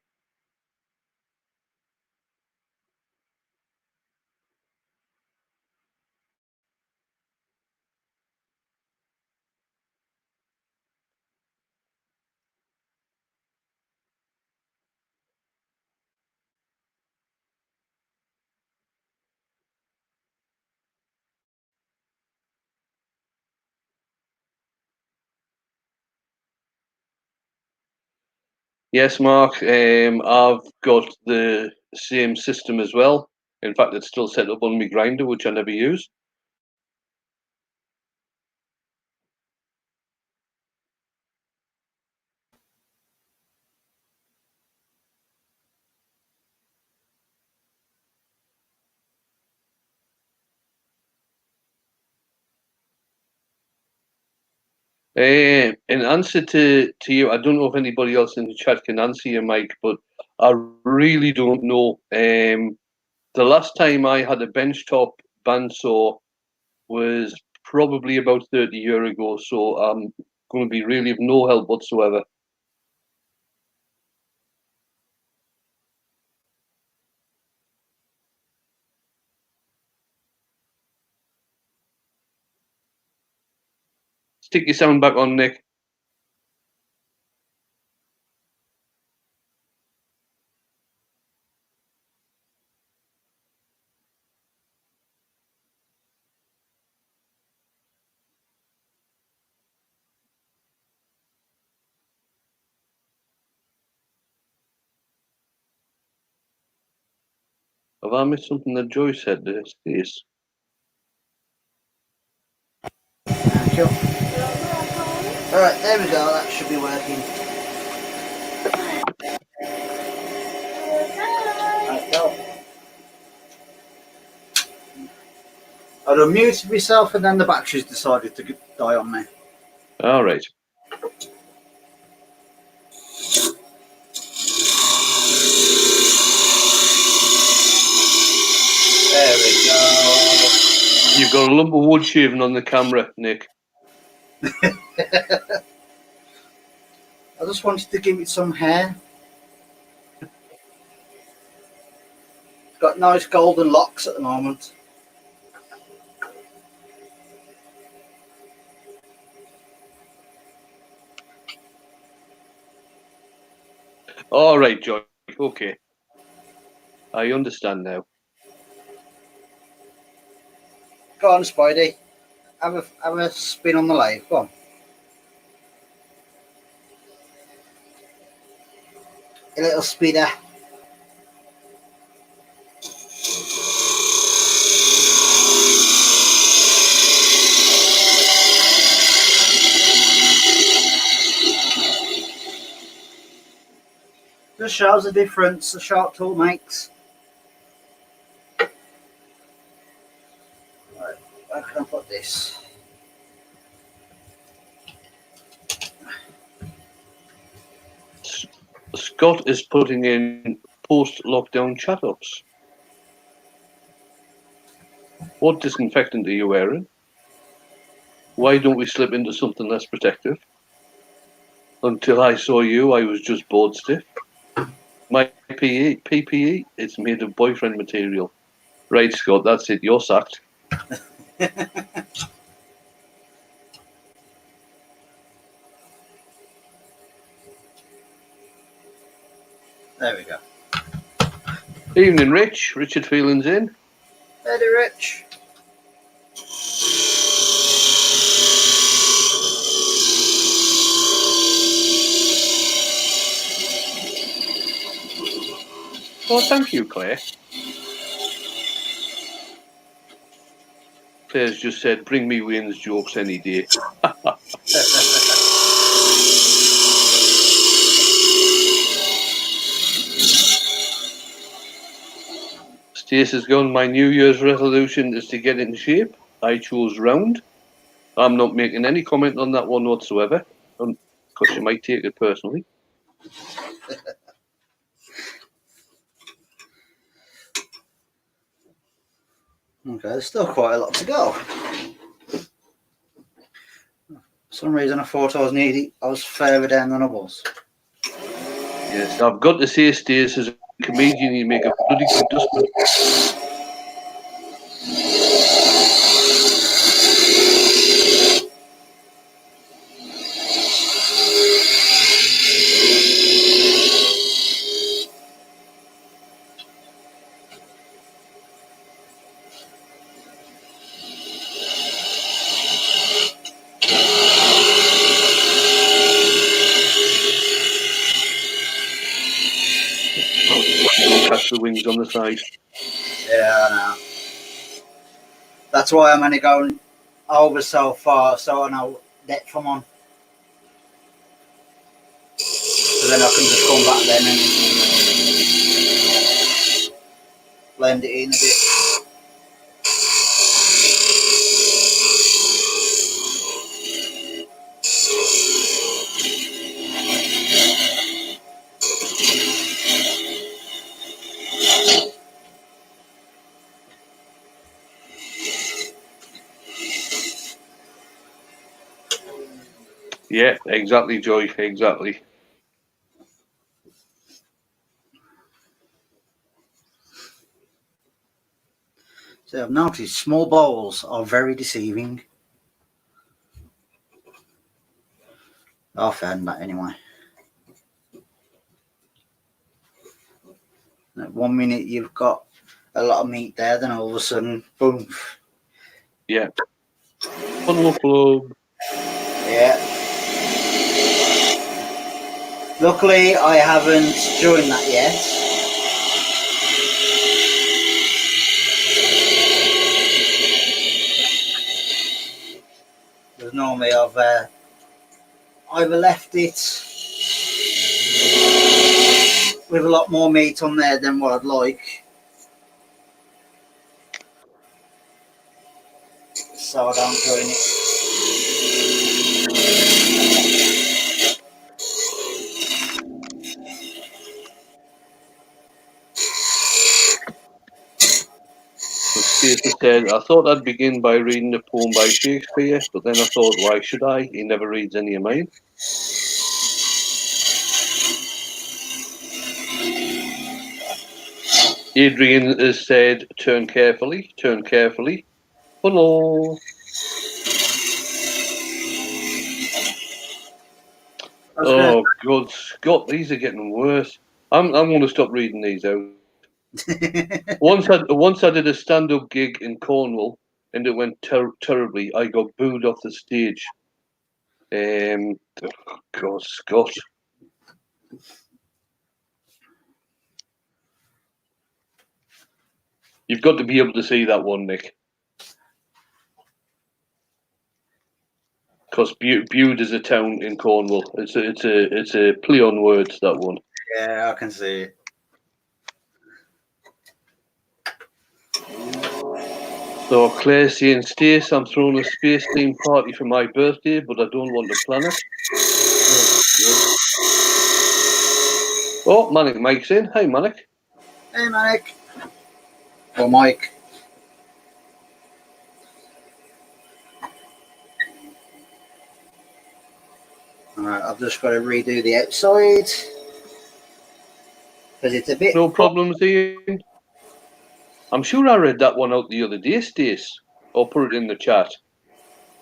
Yes, Mark, I've got the same system as well. In fact, it's still set up on my grinder, which I never use. In answer to you, I don't know if anybody else in the chat can answer you, Mike, but I really don't know. The last time I had a benchtop bandsaw was probably about 30 years ago, so I'm going to be really of no help whatsoever. Stick your sound back on, Nick. Have I missed something that Joyce said? Yes. Thank you. Alright, there we go, that should be working. Right, go. I'd unmuted myself and then the batteries decided to die on me. All right. There we go. You've got a lump of wood shaving on the camera, Nick. I just wanted to give it some hair. Got nice golden locks at the moment. All right, Joy. Okay. I understand now. Go on, Spidey. Have a spin on the lathe. Go on. A little speeder. Just shows the difference the sharp tool makes. Right, where can I put this? Scott is putting in post-lockdown chat-ups. What disinfectant are you wearing? Why don't we slip into something less protective? Until I saw you, I was just bored stiff. My PPE, it's made of boyfriend material. Right, Scott, that's it. You're sacked. There we go. Evening, Rich. Richard Phelan's in. Eddie Rich. Oh, thank you, Claire. Claire's just said, bring me Wayne's jokes any day. Stacey's gone, my New Year's resolution is to get in shape. I chose round. I'm not making any comment on that one whatsoever, because you might take it personally. Okay, there's still quite a lot to go. For some reason I thought I was further down than I was. Yes, I've got to say, Stace, as a comedian, you make a bloody good dustman. Don't catch the wings on the side. Yeah, I know. That's why I'm only going over so far, so I know depth I'm on. So then I can just come back then and blend it in a bit. Yeah, exactly, Joy, exactly. So I've noticed small bowls are very deceiving. I found that anyway. Like 1 minute you've got a lot of meat there, then all of a sudden, boom. Yeah. Funnel club. Yeah. Luckily, I haven't joined that yet. Because normally I've either left it with a lot more meat on there than what I'd like. So I don't join it. Stacey said, I thought I'd begin by reading a poem by Shakespeare, but then I thought, why should I? He never reads any of mine. Adrian has said, turn carefully, turn carefully. Hello. Oh, God, Scott, these are getting worse. I'm going to stop reading these out. Once I did a stand-up gig in Cornwall, and it went terribly. I got booed off the stage. Oh, God, Scott. You've got to be able to see that one, Nick. Because Bude is a town in Cornwall. It's a play on words, that one. Yeah, I can see it. So Claire's saying, Stace, I'm throwing a space theme party for my birthday, but I don't want to plan it. Oh, Manic Mike's in. Hey, Manic. Hey, Mike. Or Mike. Alright, I've just got to redo the outside. Because it's a bit... No problems, Ian. I'm sure I read that one out the other day, Stace. Or put it in the chat.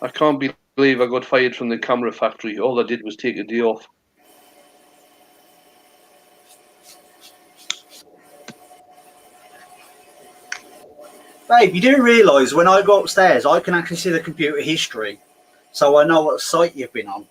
I can't believe I got fired from the camera factory. All I did was take a day off. Babe, you do realise when I go upstairs, I can actually see the computer history, so I know what site you've been on.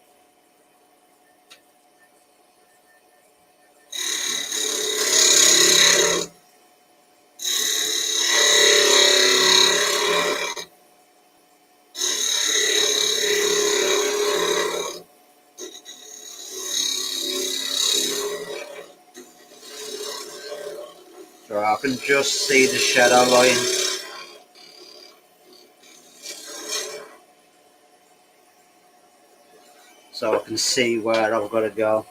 So I can just see the shadow line. So I can see where I've got to go.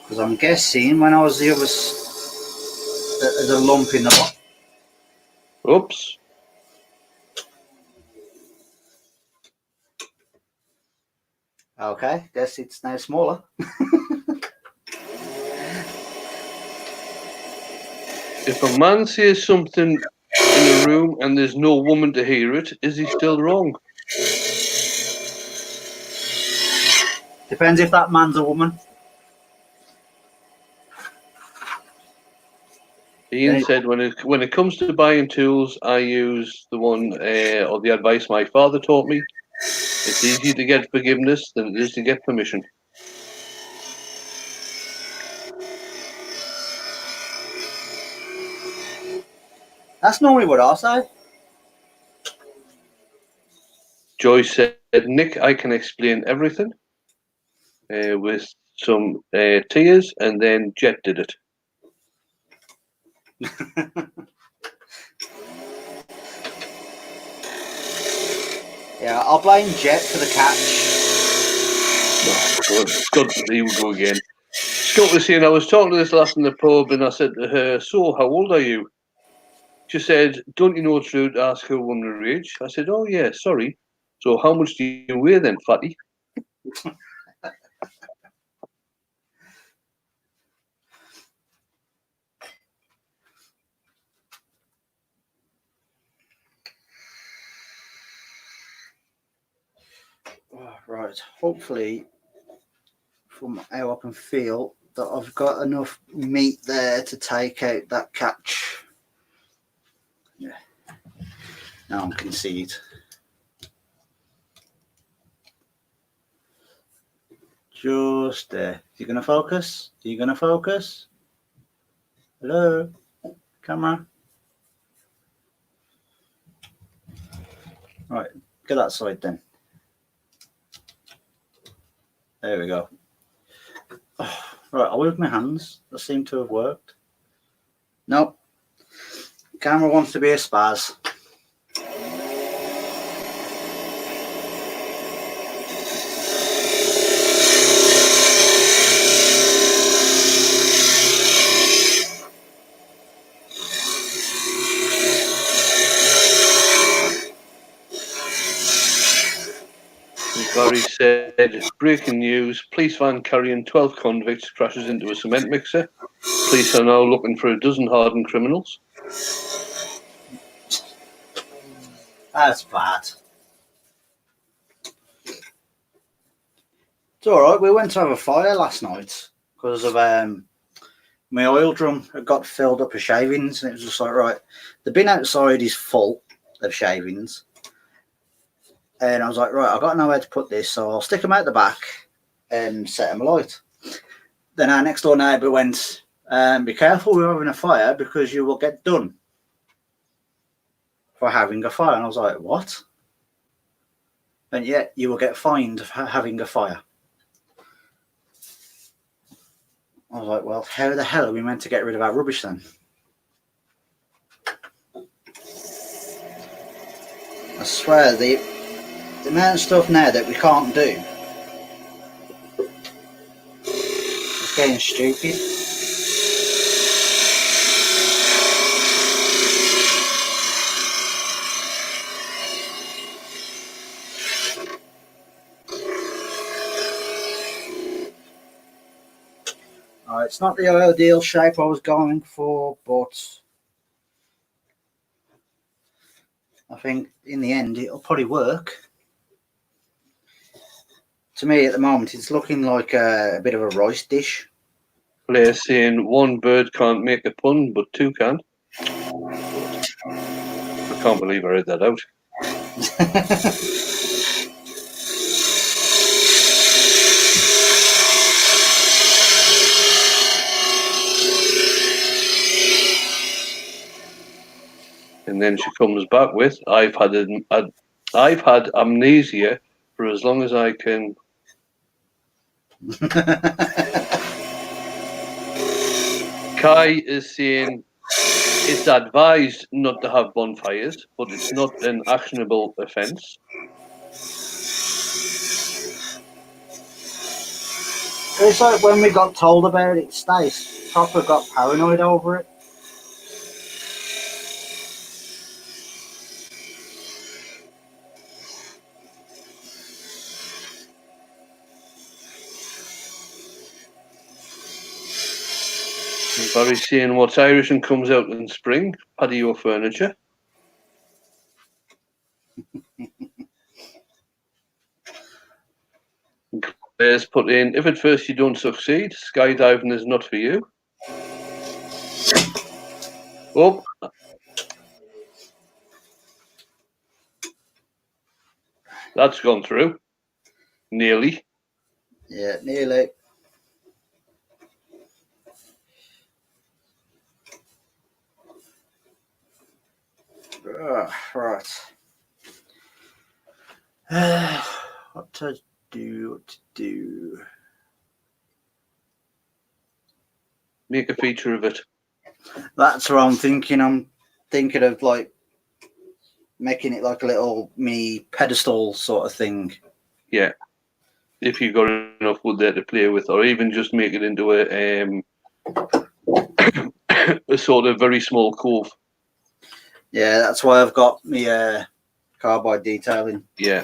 Because I'm guessing when I was the other, there's a lump in the bottom. Oops. Okay, guess it's now smaller. If a man says something in a room and there's no woman to hear it, is he still wrong? Depends if that man's a woman. Ian said, when it comes to buying tools, I use the one or the advice my father taught me. It's easier to get forgiveness than it is to get permission. That's normally what I say. Joyce said, Nick, I can explain everything with some tears, and then Jet did it. Yeah, I'll blame Jet for the catch. Scott, he would go again. Scott was saying, I was talking to this lass in the pub, and I said to her, so, how old are you? She said, don't you know it's rude to ask her woman her age? I said, oh, yeah, sorry. So how much do you weigh then, fatty? Right, hopefully, from how I can feel, that I've got enough meat there to take out that catch. Yeah. Now I can see it. Just there. Are you going to focus? Are you going to focus? Hello? Camera? Right, get that side then. There we go. Oh, right, I'll with my hands. That seem to have worked. Nope. Camera wants to be a spaz. Barry said, breaking news, police van carrying 12 convicts crashes into a cement mixer. Police are now looking for a dozen hardened criminals. That's bad. It's all right. We went to have a fire last night because of my oil drum had got filled up with shavings, and it was just like, right, the bin outside is full of shavings, and I was like, right, I've got to know where to put this, so I'll stick them out the back and set them alight. Then our next door neighbour went, be careful, we're having a fire because you will get done for having a fire. And I was like, what? And yet you will get fined for having a fire. I was like, well, how the hell are we meant to get rid of our rubbish then? I swear, the amount of stuff now that we can't do, it's getting stupid. It's not the ideal shape I was going for, but I think in the end it'll probably work. To me, at the moment, it's looking like a bit of a rice dish. Player saying one bird can't make a pun, but two can. I can't believe I read that out. And then she comes back with, I've had amnesia for as long as I can. Kai is saying it's advised not to have bonfires, but it's not an actionable offence. It's like when we got told about it, Stace proper got paranoid over it. And Barry's saying what's Irish and comes out in spring, patio furniture. Claire's put in, if at first you don't succeed, skydiving is not for you. Oh, that's gone through. Nearly. Yeah, nearly. Right. What to do? Make a feature of it. That's what I'm thinking. I'm thinking of like making it like a little mini pedestal sort of thing. Yeah. If you've got enough wood there to play with, or even just make it into a sort of very small cove. Yeah, that's why I've got my carbide detailing. Yeah.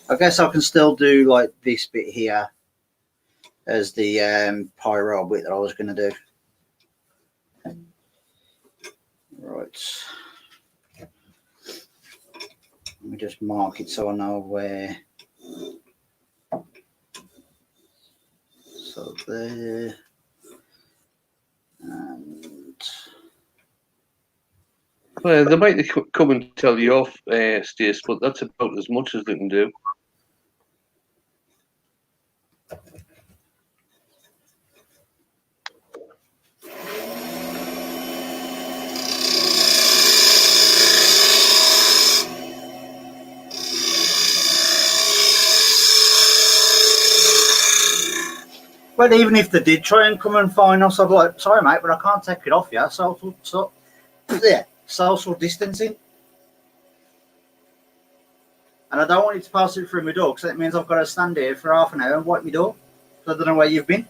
I guess I can still do like this bit here as the pyro bit that I was going to do. Right. Let me just mark it so I know where. So there. And Well, they might come and tell you off, Stace, but that's about as much as they can do. well, even if they did try and come and find us, I'd be like, sorry, mate, but I can't take it off you. Social distancing. And I don't want you to pass it through my door because that means I've got to stand here for half an hour and wipe my door. So I don't know where you've been.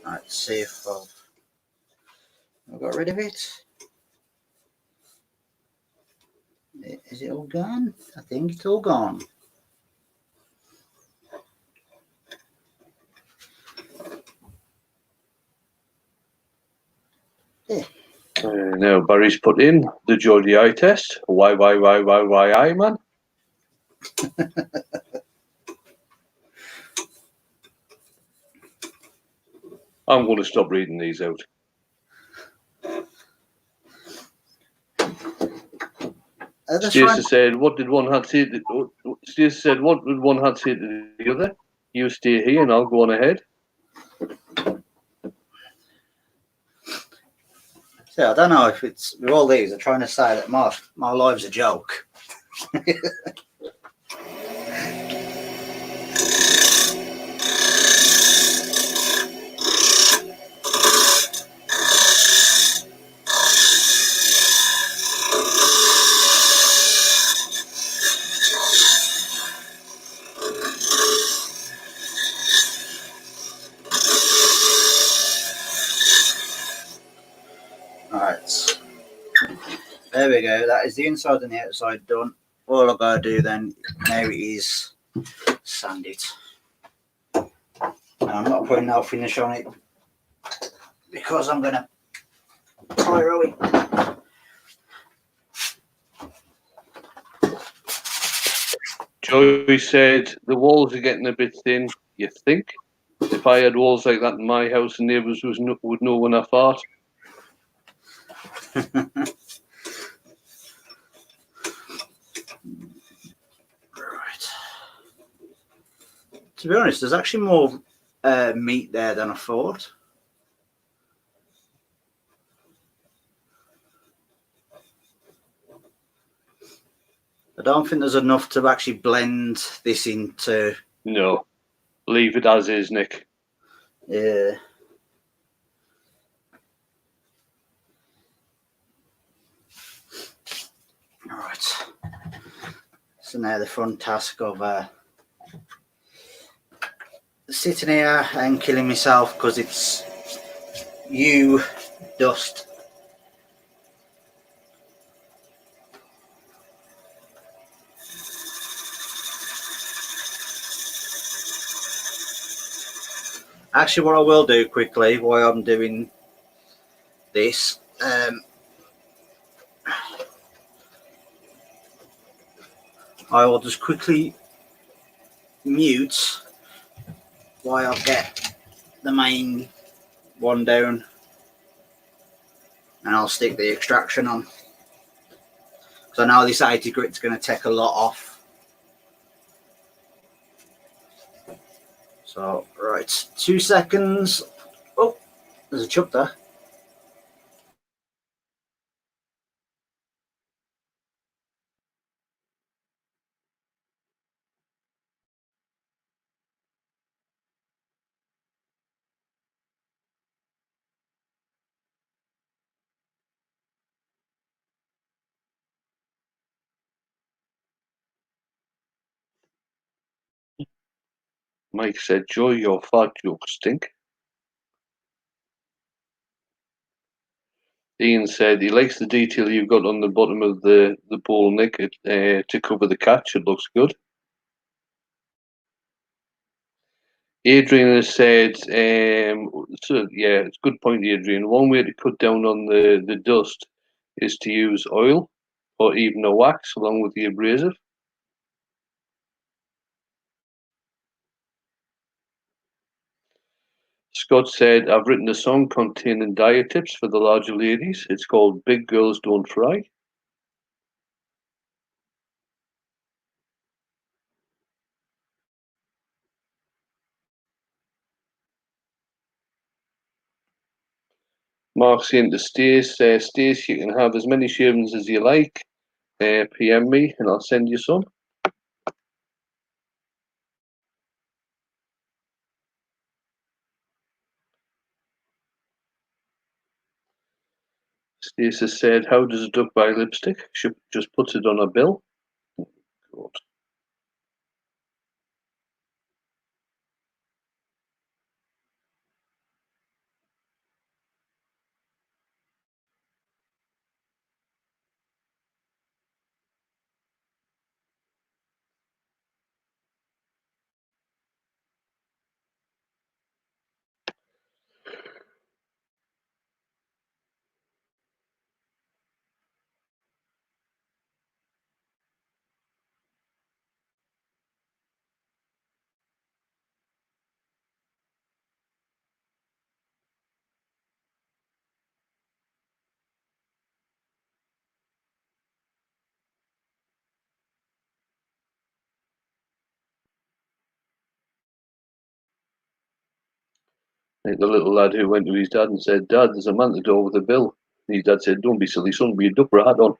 Let's see if I've got rid of it. Is it all gone? I think it's all gone. Yeah. Now Barry's put in the Geordie eye test. Why, man? I'm going to stop reading these out. Stacey said, "What did one hat say?" Stacey said, "What did one hat say to the other? You stay here, and I'll go on ahead." So I don't know if it's with all these. They're trying to say that my life's a joke. There we go. That is the inside and the outside done. All I've got to do then now is sand it. And I'm not putting no finish on it because I'm going to pyro it. Joey said the walls are getting a bit thin. You think? If I had walls like that in my house, the neighbours would know when I fart. Right. To be honest, there's actually more meat there than I thought. I don't think there's enough to actually blend this into. No, leave it as is, Nick. Yeah. All right. So now the fun task of sitting here and killing myself because it's dust. Actually, what I will do quickly while I'm doing this, I will just quickly mute while I get the main one down, and I'll stick the extraction on. Because I know this 80 grit's going to take a lot off. So, right, 2 seconds. Oh, there's a chub there. Mike said, Joe, your fart jokes stink. Ian said he likes the detail you've got on the bottom of the bowl, Nick, to cover the catch. It looks good. Adrian has said, so yeah, it's a good point, Adrian. One way to cut down on the dust is to use oil or even a wax along with the abrasive. Scott said, I've written a song containing diet tips for the larger ladies. It's called Big Girls Don't Fry. Mark's saying to Stace, you can have as many shavings as you like. PM me and I'll send you some. Stace has said, how does a duck buy lipstick? She just puts it on a bill. God. Like the little lad who went to his dad and said, Dad, there's a man at the door with a bill. And his dad said, don't be silly, son, be a duck with a hat on.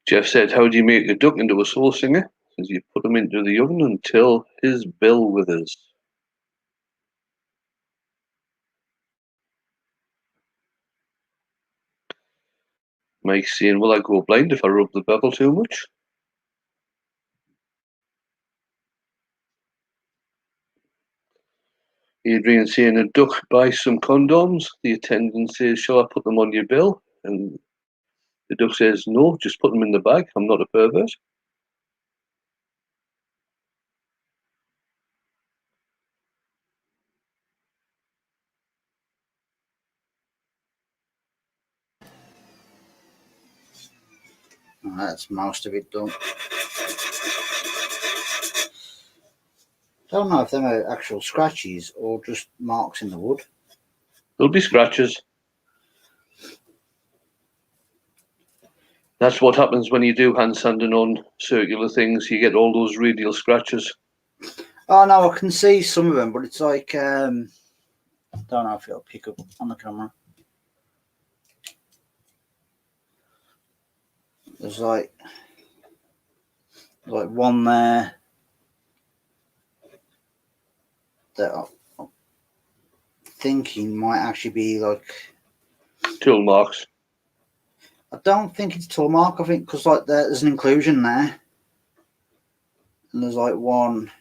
Jeff said, how do you make a duck into a soul singer? Says you put him into the oven until his bill withers. Mike's saying, will I go blind if I rub the bevel too much? Adrian saying, a duck buys some condoms. The attendant says, shall I put them on your bill? And the duck says, no, just put them in the bag. I'm not a pervert. That's most of it done. Don't know if them are actual scratches or just marks in the wood. There'll be scratches. That's what happens when you do hand sanding on circular things. You get all those radial scratches. Oh no, I can see some of them, but it's like I don't know if it'll pick up on the camera. There's like one there that I'm thinking might actually be like Tool marks. I don't think it's tool mark. I think because like there's an inclusion there, and there's like 1,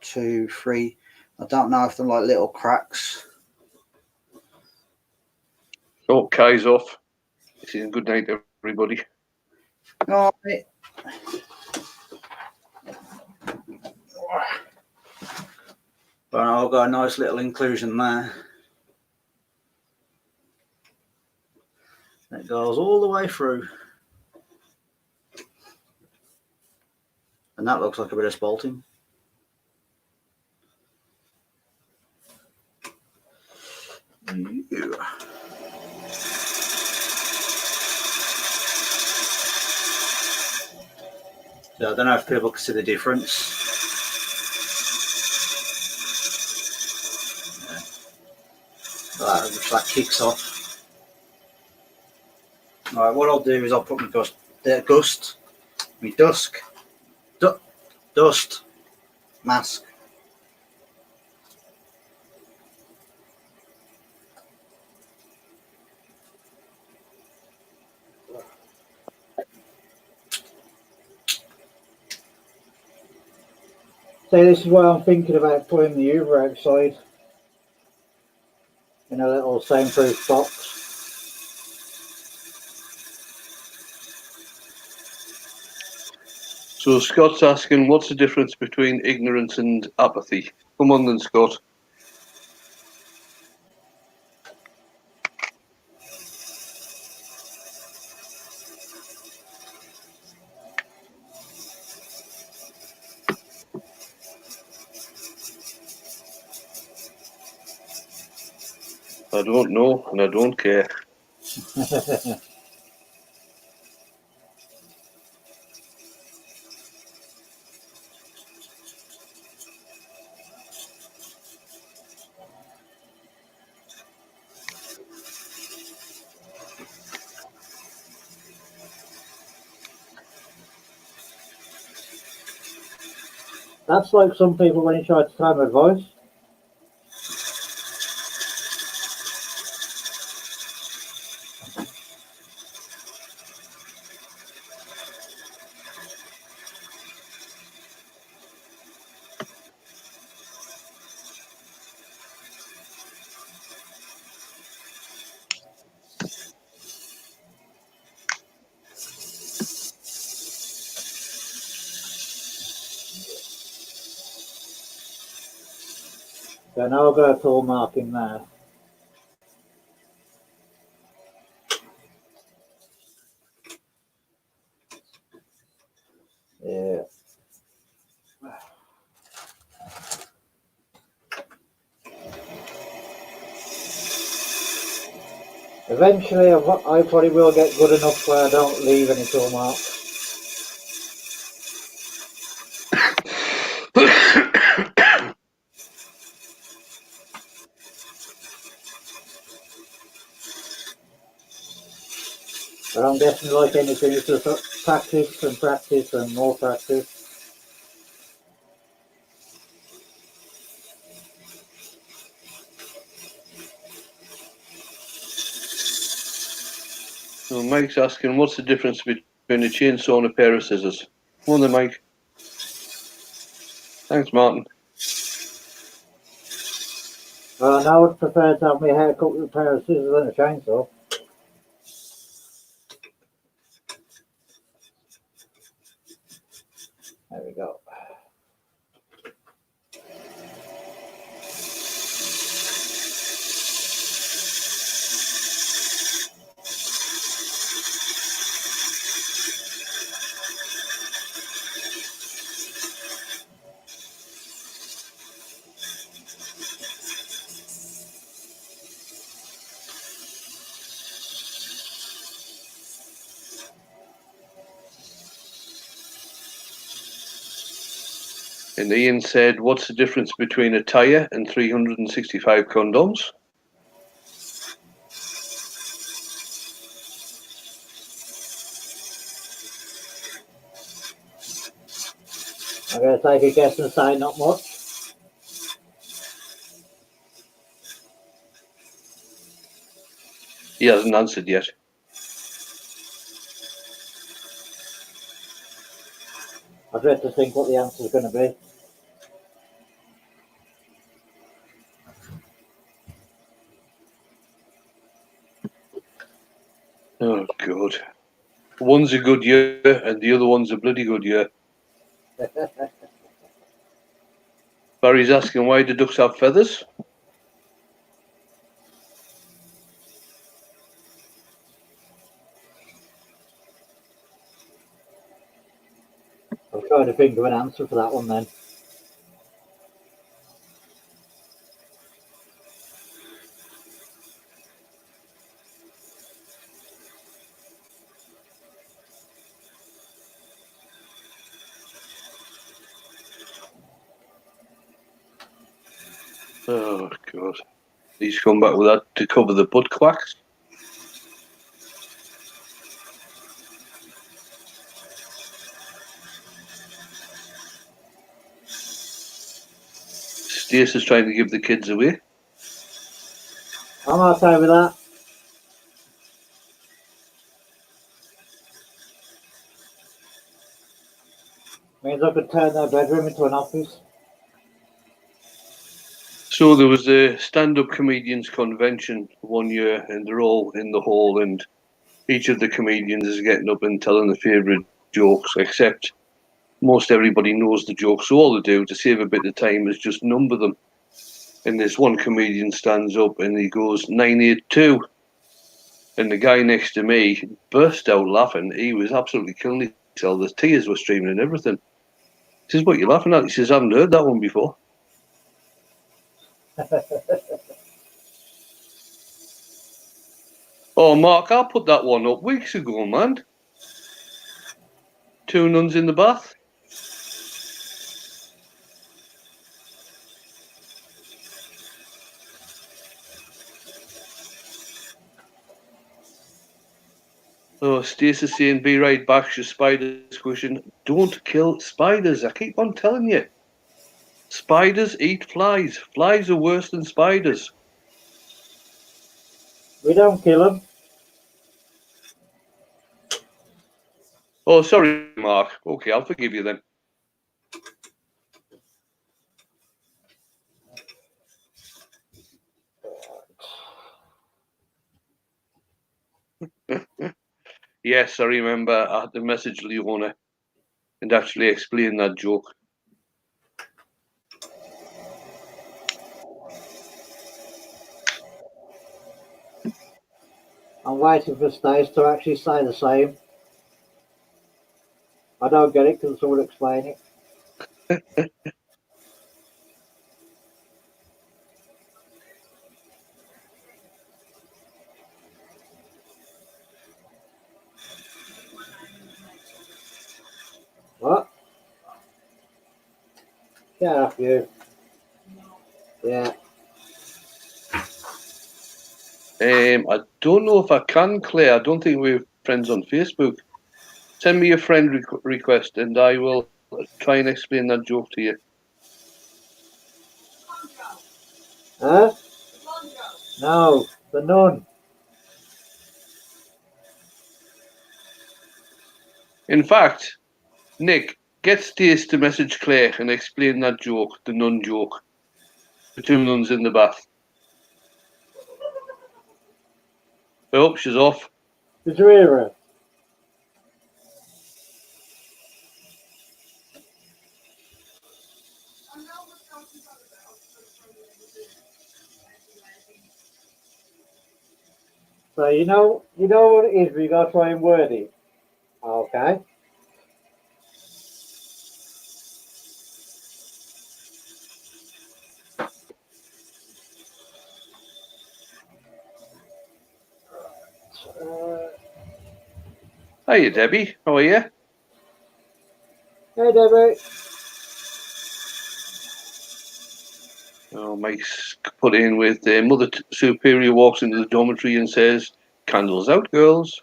2, 3. I don't know if they're like little cracks. Oh, Kai's off. Saying good night, everybody. Oh, but I've got a nice little inclusion there. It goes all the way through. And that looks like a bit of spalting. Yeah. So I don't know if people can see the difference. That kicks off. Alright, what I'll do is I'll put my dust mask. So this is why I'm thinking about putting the Uber outside in a little soundproof box. So Scott's asking, what's the difference between ignorance and apathy? Come on then, Scott. I don't know, and I don't care. That's like some people when you try to tell them advice. So now I've got a tool mark in there. Yeah. Eventually I probably will get good enough where I don't leave any tool marks. But I'm guessing like anything, it's just practice and practice and more practice. So Mike's asking, what's the difference between a chainsaw and a pair of scissors? Come on then, Mike. Thanks, Martin. And I would prefer to have my hair cut with a pair of scissors than a chainsaw. There we go. And Ian said, what's the difference between a tyre and 365 condoms? I'm going to take a guess and say not much. He hasn't answered yet. I dread to think what the answer is going to be. Oh, God. One's a good year and the other one's a bloody good year. Barry's asking, why do ducks have feathers? I'm trying to think of an answer for that one then. Oh, God. He's come back with that to cover the butt quacks. Stacey's trying to give the kids away. I'm okay with that. Means I could turn their bedroom into an office. So there was a stand-up comedians convention one year and they're all in the hall and each of the comedians is getting up and telling their favourite jokes, except most everybody knows the jokes. So all they do to save a bit of time is just number them. And this one comedian stands up and he goes 982. And the guy next to me burst out laughing. He was absolutely killing himself. The tears were streaming and everything. He says, what are you laughing at? He says, I haven't heard that one before. Oh, Mark, I put that one up weeks ago, man. Two nuns in the bath. Oh, Stacey's saying, be right back, she's spider squishing. Don't kill spiders. I keep on telling you. Spiders eat flies. Flies are worse than spiders. We don't kill them. Oh, sorry, Mark. Okay, I'll forgive you then. Yes, I remember I had to message Leona and actually explain that joke. I'm waiting for Stace to actually say the same. I don't get it because someone explain it. What? Get off you. Yeah. I don't know if I can, Claire. I don't think we're friends on Facebook. Send me a friend request, and I will try and explain that joke to you. Huh? No, the nun. In fact, Nick, get Stace to message Claire and explain that joke, the nun joke. The two nuns in the bath. Oh, she's off. Did you hear her? So you know what it is. We got to try and word it. Okay. Hiya, Debbie. How are you? Hey, Debbie. Oh, Mike's put in with Mother Superior walks into the dormitory and says, "Candles out, girls."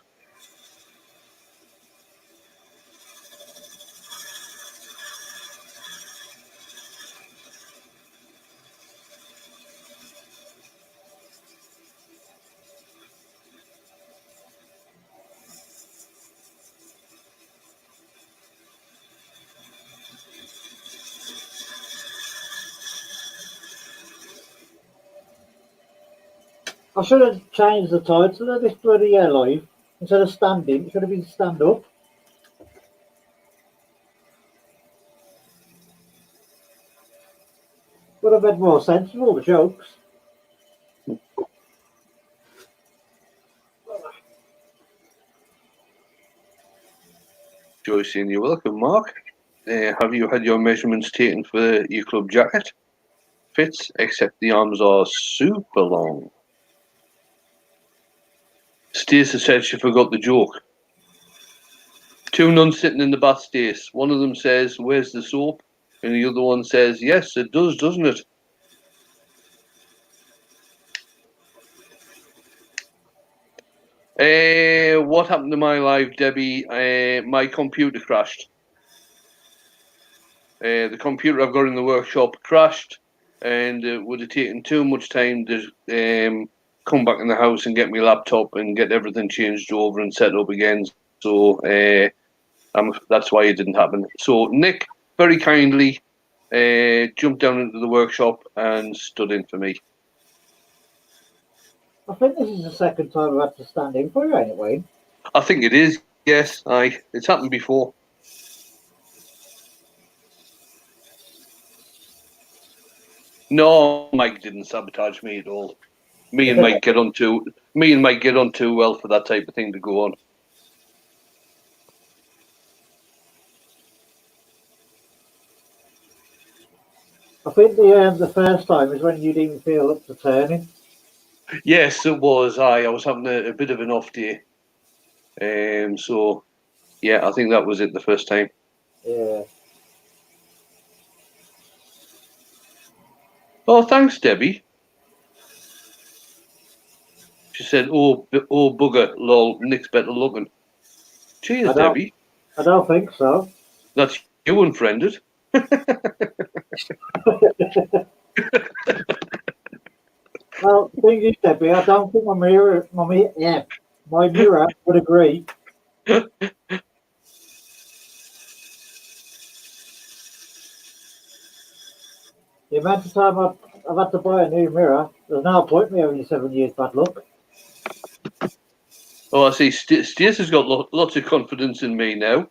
I should have changed the title of this bloody live. Instead of standing, it should have been stand up. Would have made more sense of all the jokes. Joyce saying, "You're welcome, Mark. Have you had your measurements taken for your club jacket? Fits, except the arms are super long." Stacey said she forgot the joke. Two nuns sitting in the bath, Stace. One of them says, "Where's the soap?" And the other one says, "Yes, it does, doesn't it?" What happened to my live, Debbie? My computer crashed. The computer I've got in the workshop crashed, and it would have taken too much time to come back in the house and get my laptop and get everything changed over and set up again. So that's why it didn't happen. So Nick very kindly jumped down into the workshop and stood in for me. I think this is the second time I've had to stand in for you, ain't it, Wayne? I think it is. Yes, it's happened before. No, Mike didn't sabotage me at all. Me and Mike get on too well for that type of thing to go on. I think the first time is when you didn't feel up to turning. Yes, it was. I was having a bit of an off day. So yeah, I think that was it the first time. Yeah. Oh, thanks, Debbie. She said, "Oh, bugger, lol, Nick's better looking." Cheers, Debbie. I don't think so. That's you unfriended. Well, the thing is, Debbie, I don't think my mirror would agree. The amount of time I've had to buy a new mirror, there's no point me having 7 years bad luck. Oh, I see. Stacey's got lots of confidence in me now.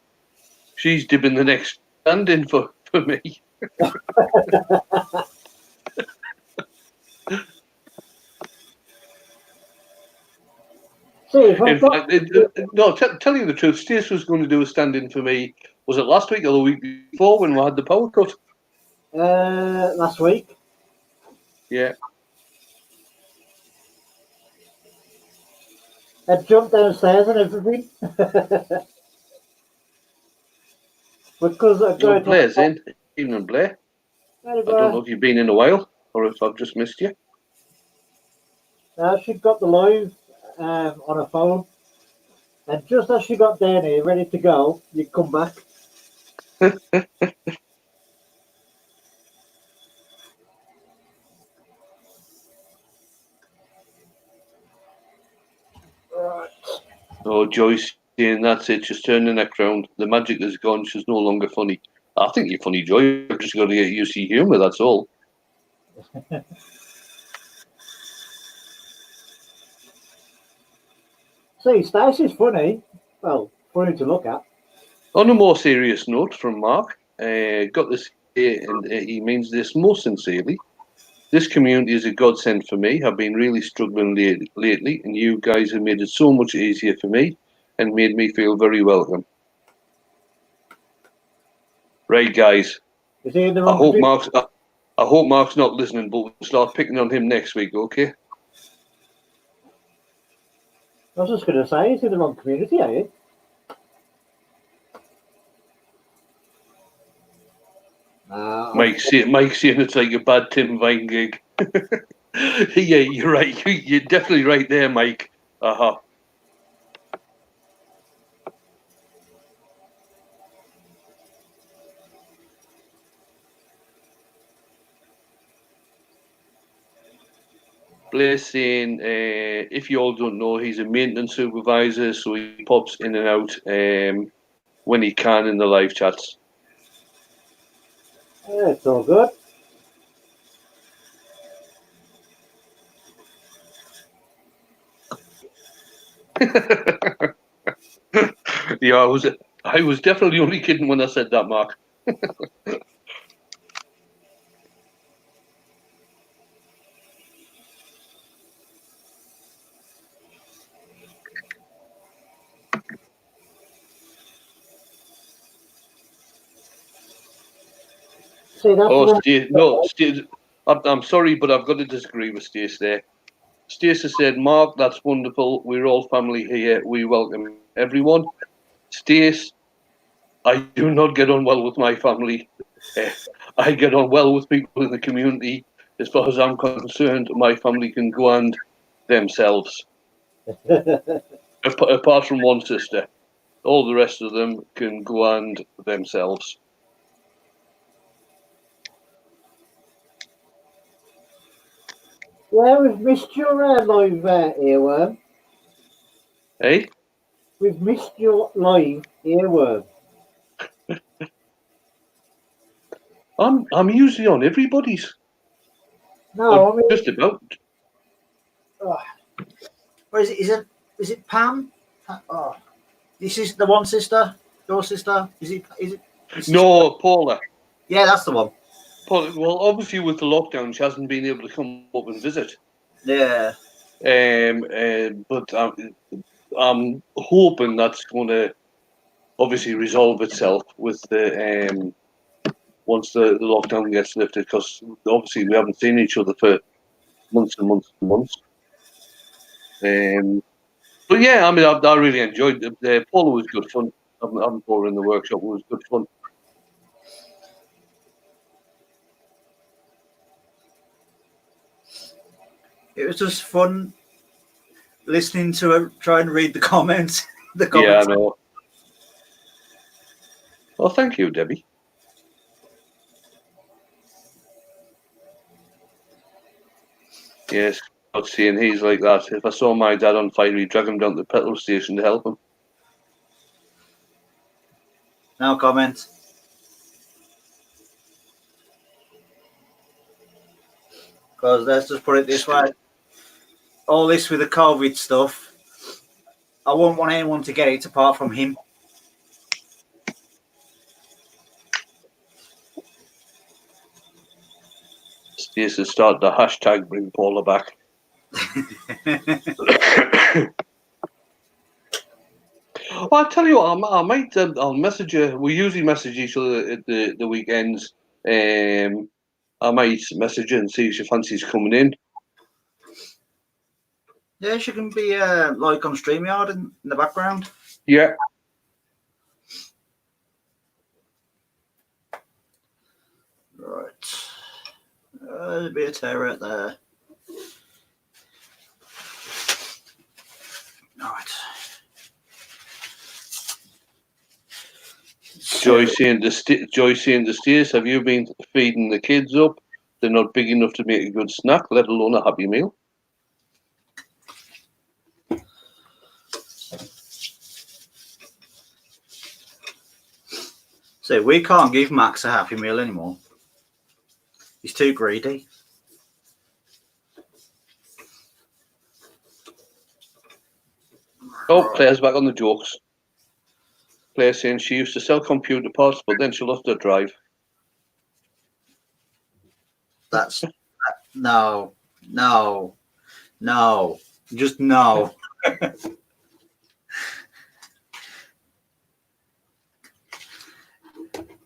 She's dipping the next stand-in for me. See, In fact, tell you the truth, Stacey was going to do a stand-in for me. Was it last week or the week before when we had the power cut? last week. Yeah. I jumped downstairs and everything. Because I No, Blair's in. Evening, Blair. Hey, I don't know if you've been in a while or if I've just missed you. She got the live on her phone. And just as she got down here, ready to go, you come back. Right. Oh, Joyce saying that's it. Just turn the neck round. The magic is gone. She's no longer funny. I think you're funny, Joy. You've just got to get used to your humour. That's all. See, Stacey's funny. Well, funny to look at. On a more serious note from Mark, got this here, and he means this most sincerely. This community is a godsend for me. I've been really struggling lately, and you guys have made it so much easier for me and made me feel very welcome. Right, guys. Is he in the I wrong hope community? Mark's not listening, but we'll start picking on him next week, okay? I was just going to say, he's in the wrong community, are you? Mike's saying it's like a bad Tim Vine gig. Yeah, you're right. You're definitely right there, Mike. Uh-huh. Blair saying, if you all don't know, he's a maintenance supervisor, so he pops in and out when he can in the live chats. Yeah, it's all good. Yeah, I was definitely only kidding when I said that, Mark. See, that's Oh, the Stace, no, Stace, I'm sorry, but I've got to disagree with Stace there. Stacey said, Mark, that's wonderful. We're all family here. We welcome everyone. Stace, I do not get on well with my family. I get on well with people in the community. As far as I'm concerned, my family can go and themselves. Apart from one sister, all the rest of them can go and themselves. Yeah, we've missed your live earworm. Eh? We've missed your live earworm. I'm usually on everybody's. No, Or I mean, just about. oh, Or is it Pam? Oh, this is the one sister, your sister. Is it? No, Paula. Yeah, that's the one. Well, obviously with the lockdown, she hasn't been able to come up and visit. Yeah. But I'm hoping that's going to obviously resolve itself with the once the lockdown gets lifted, because obviously we haven't seen each other for months and months and months. But yeah, I mean, I really enjoyed it. Paula was good fun. Having Paula in the workshop was good fun. It was just fun listening to her try and read the comments. The Yeah, I comments. know. Well, thank you, Debbie. Yes, God's saying he's like that. If I saw my dad on fire, he'd drag him down to the petrol station to help him. No comment. Because let's just put it this way. All this with the COVID stuff, I wouldn't want anyone to get it apart from him. Stacey started the hashtag bring Paula back. Well, I'll tell you what, I might, I'll message her. We usually message each other at the weekends. I might message her and see if she fancies coming in. Yeah, she can be like on StreamYard in the background. Yeah. Right. There's a bit of tear out there. Right. Joy saying the stairs, have you been feeding the kids up? They're not big enough to make a good snack, let alone a happy meal. So we can't give Max a happy meal anymore. He's too greedy. Oh, Claire's back on the jokes. Claire saying she used to sell computer parts, but then she lost her drive. That's no, just no.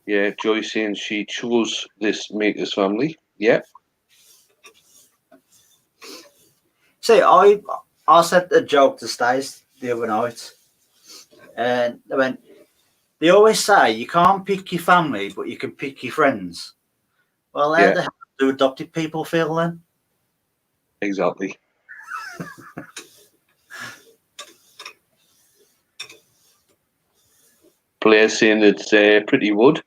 Yeah, Joy saying she chose this Maker's family. Yeah. See, I said a joke to Stace the other night, and I went. They always say you can't pick your family, but you can pick your friends. Well, how the hell do adopted people feel then? Exactly. Blair saying it's pretty wood.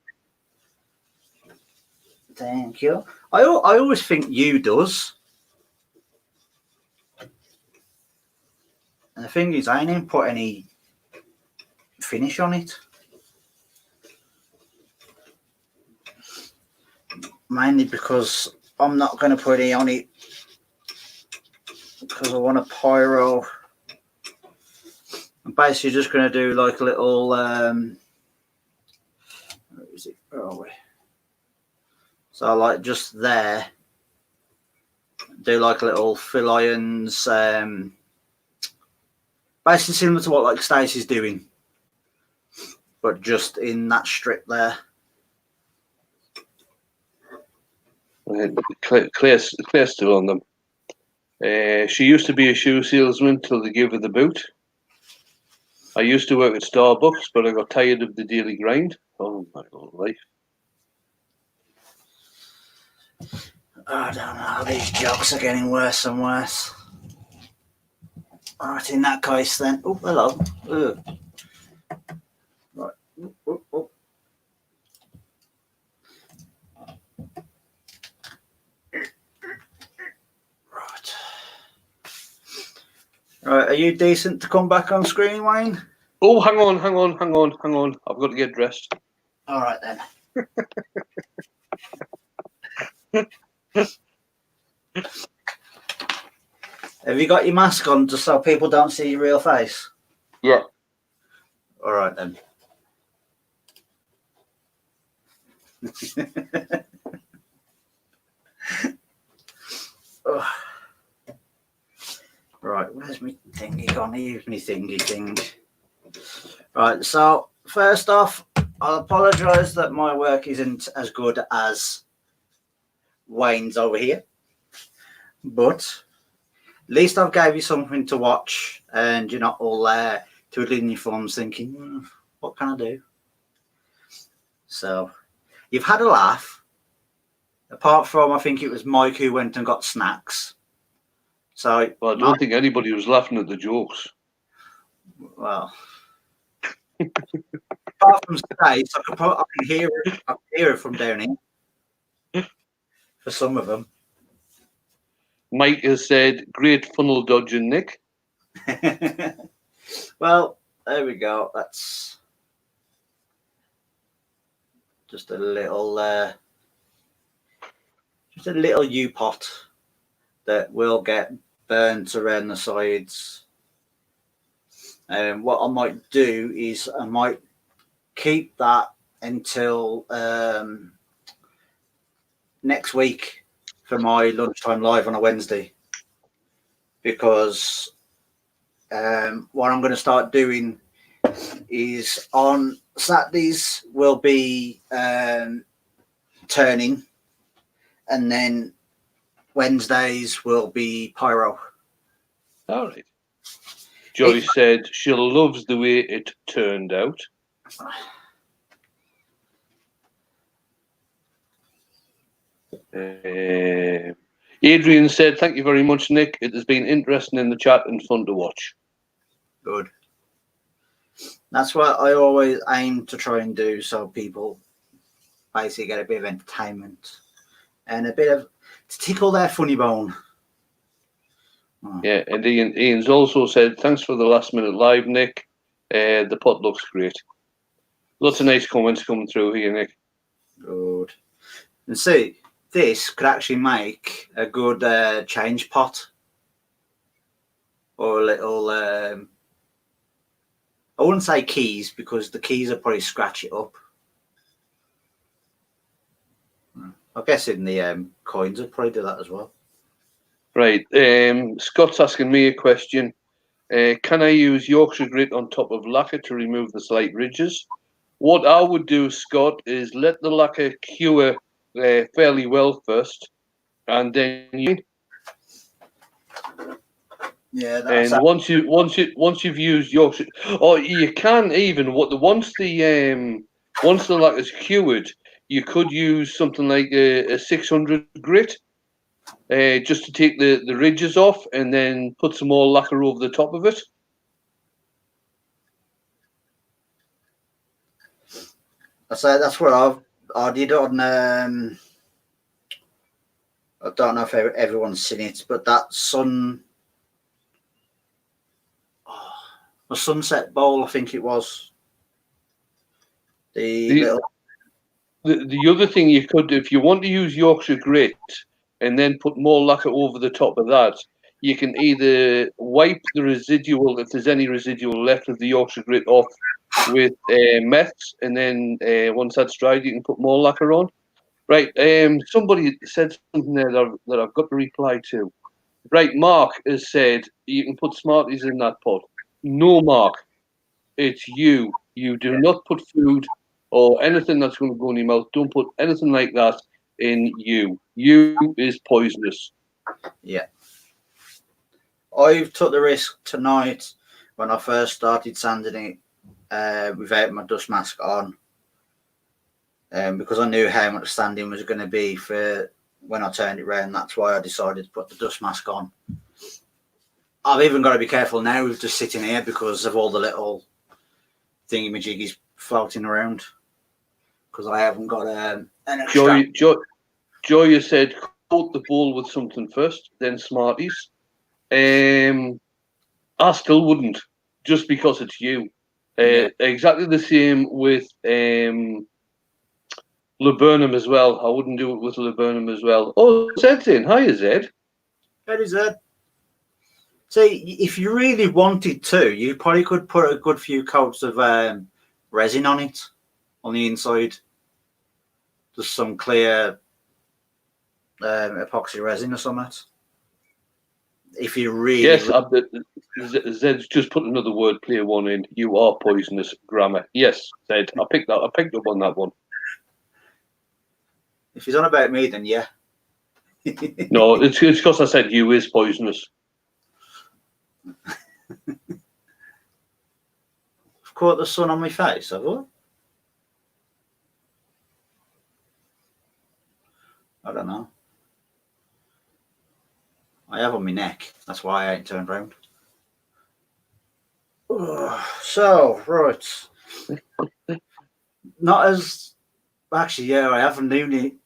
Thank you. I always think you does. And the thing is, I didn't put any finish on it. Mainly because I'm not going to put any on it because I want a pyro. I'm basically just going to do like a little, where is it? Where are we? So like just there, do like a little fill irons, basically similar to what like Stacey's doing, but just in that strip there. Claire's still on them. She used to be a shoe salesman till they gave her the boot. I used to work at Starbucks, but I got tired of the daily grind. Oh my life. I don't know, these jokes are getting worse and worse. Alright, in that case then. Oh, hello. Ugh. Right. Oh. Right, are you decent to come back on screen, Wayne? Oh, hang on. I've got to get dressed. All right then. Have you got your mask on just so people don't see your real face? Yeah. All right then. Oh. Right, where's my thingy gone? Here's my thingy thing. Right, so first off, I'll apologise that my work isn't as good as Wayne's over here, but at least I've gave you something to watch, and you're not all there twiddling your thumbs thinking, what can I do? So you've had a laugh, apart from I think it was Mike who went and got snacks. So well, I don't think anybody was laughing at the jokes. Well, apart from Stace, I can hear it from down here. For some of them. Mike has said, "Great funnel dodging, Nick." Well, there we go. That's just a little U-pot that will get burnt around the sides. And what I might do is I might keep that until next week for my lunchtime live on a Wednesday, because what I'm going to start doing is on Saturdays will be turning, and then Wednesdays will be pyro. All right. Joy said she loves the way it turned out. Adrian said, "Thank you very much, Nick. It has been interesting in the chat and fun to watch." Good. That's what I always aim to try and do, so people basically get a bit of entertainment and a bit of to tickle their funny bone. Yeah, and Ian's also said, thanks for the last minute live, Nick. The pot looks great. Lots of nice comments coming through here, Nick. Good. And see, this could actually make a good change pot or a little. I wouldn't say keys because the keys will probably scratch it up. I guess in the coins would probably do that as well. Right. Scott's asking me a question. Can I use Yorkshire grit on top of lacquer to remove the slight ridges? What I would do, Scott, is let the lacquer cure fairly well first, and then Yeah, once you've used Yorkshire, or you can even once the lacquer's cured, you could use something like a 600 grit. Just to take the ridges off and then put some more lacquer over the top of it. that's what I did on. I don't know if everyone's seen it, but that a sunset bowl, I think it was. The other thing you could do, if you want to use Yorkshire grit and then put more lacquer over the top of that, you can either wipe the residual, if there's any residual left of the Yorkshire grit, off with meths, and then once that's dried, you can put more lacquer on. Right. Somebody said something there that I've got to reply to. Right. Mark has said you can put Smarties in that pot. No, Mark. It's you. You do not put food or anything that's going to go in your mouth. Don't put anything like that in you. You is poisonous. Yeah. I've took the risk tonight when I first started sanding it without my dust mask on. Because I knew how much sanding was going to be for when I turned it round. That's why I decided to put the dust mask on. I've even got to be careful now with just sitting here because of all the little thingy-majiggies floating around. Because I haven't got an extra... Joy said, coat the bowl with something first, then Smarties. I still wouldn't, just because it's you. Exactly the same with Laburnum as well. I wouldn't do it with Laburnum as well. Oh, Zed's in. Hiya, Zed. That is it. See, if you really wanted to, you probably could put a good few coats of resin on it, on the inside. Just some clear epoxy resin or something. If you really... Yes, Zed's just put another word, player one in. You are poisonous, grammar. Yes, Zed. I picked up on that one. If he's on about me, then yeah. No, it's because I said you is poisonous. I've caught the sun on my face, have I? I don't know. I have on my neck. That's why I ain't turned round. So, right. Not as... Actually, yeah, I haven't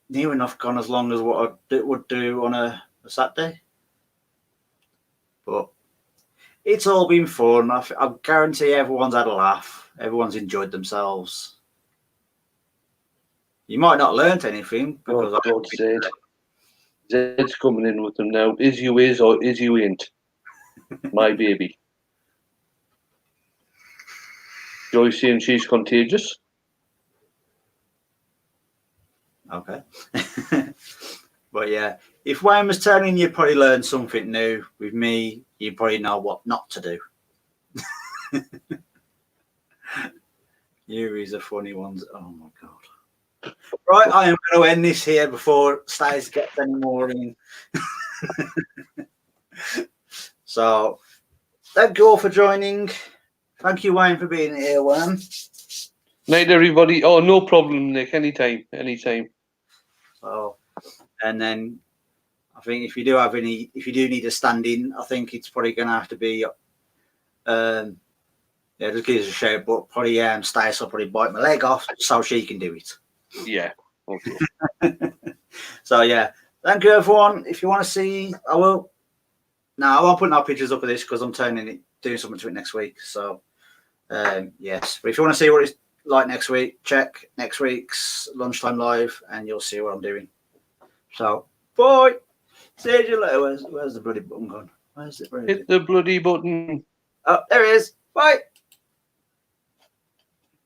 near enough gone as long as what I would do on a Saturday. But it's all been fun. I guarantee everyone's had a laugh. Everyone's enjoyed themselves. You might not have learnt anything because Zed's coming in with them now. Is you is or is you ain't? My baby. Joyce saying she's contagious. Okay. But yeah, if Wayne was telling you, probably learn something new. With me, you probably know what not to do. You is a funny one. Oh my god. Right, I am going to end this here before Stace gets any more in. So, thank you all for joining. Thank you, Wayne, for being here, Wayne. Night, everybody. Oh, no problem, Nick. Anytime. So, and then I think if you do need a stand-in, I think it's probably going to have to be Yeah, just give us a shout, but probably Stace will probably bite my leg off so she can do it. Yeah. Okay. So yeah, thank you everyone. If you want to see, I will. No, I won't put no pictures up of this because I'm doing something to it next week. So yes, but if you want to see what it's like next week, check next week's lunchtime live, and you'll see what I'm doing. So bye. See you later. Where's the bloody button gone? Where's it? Hit the bloody button. Oh, there it is. Bye.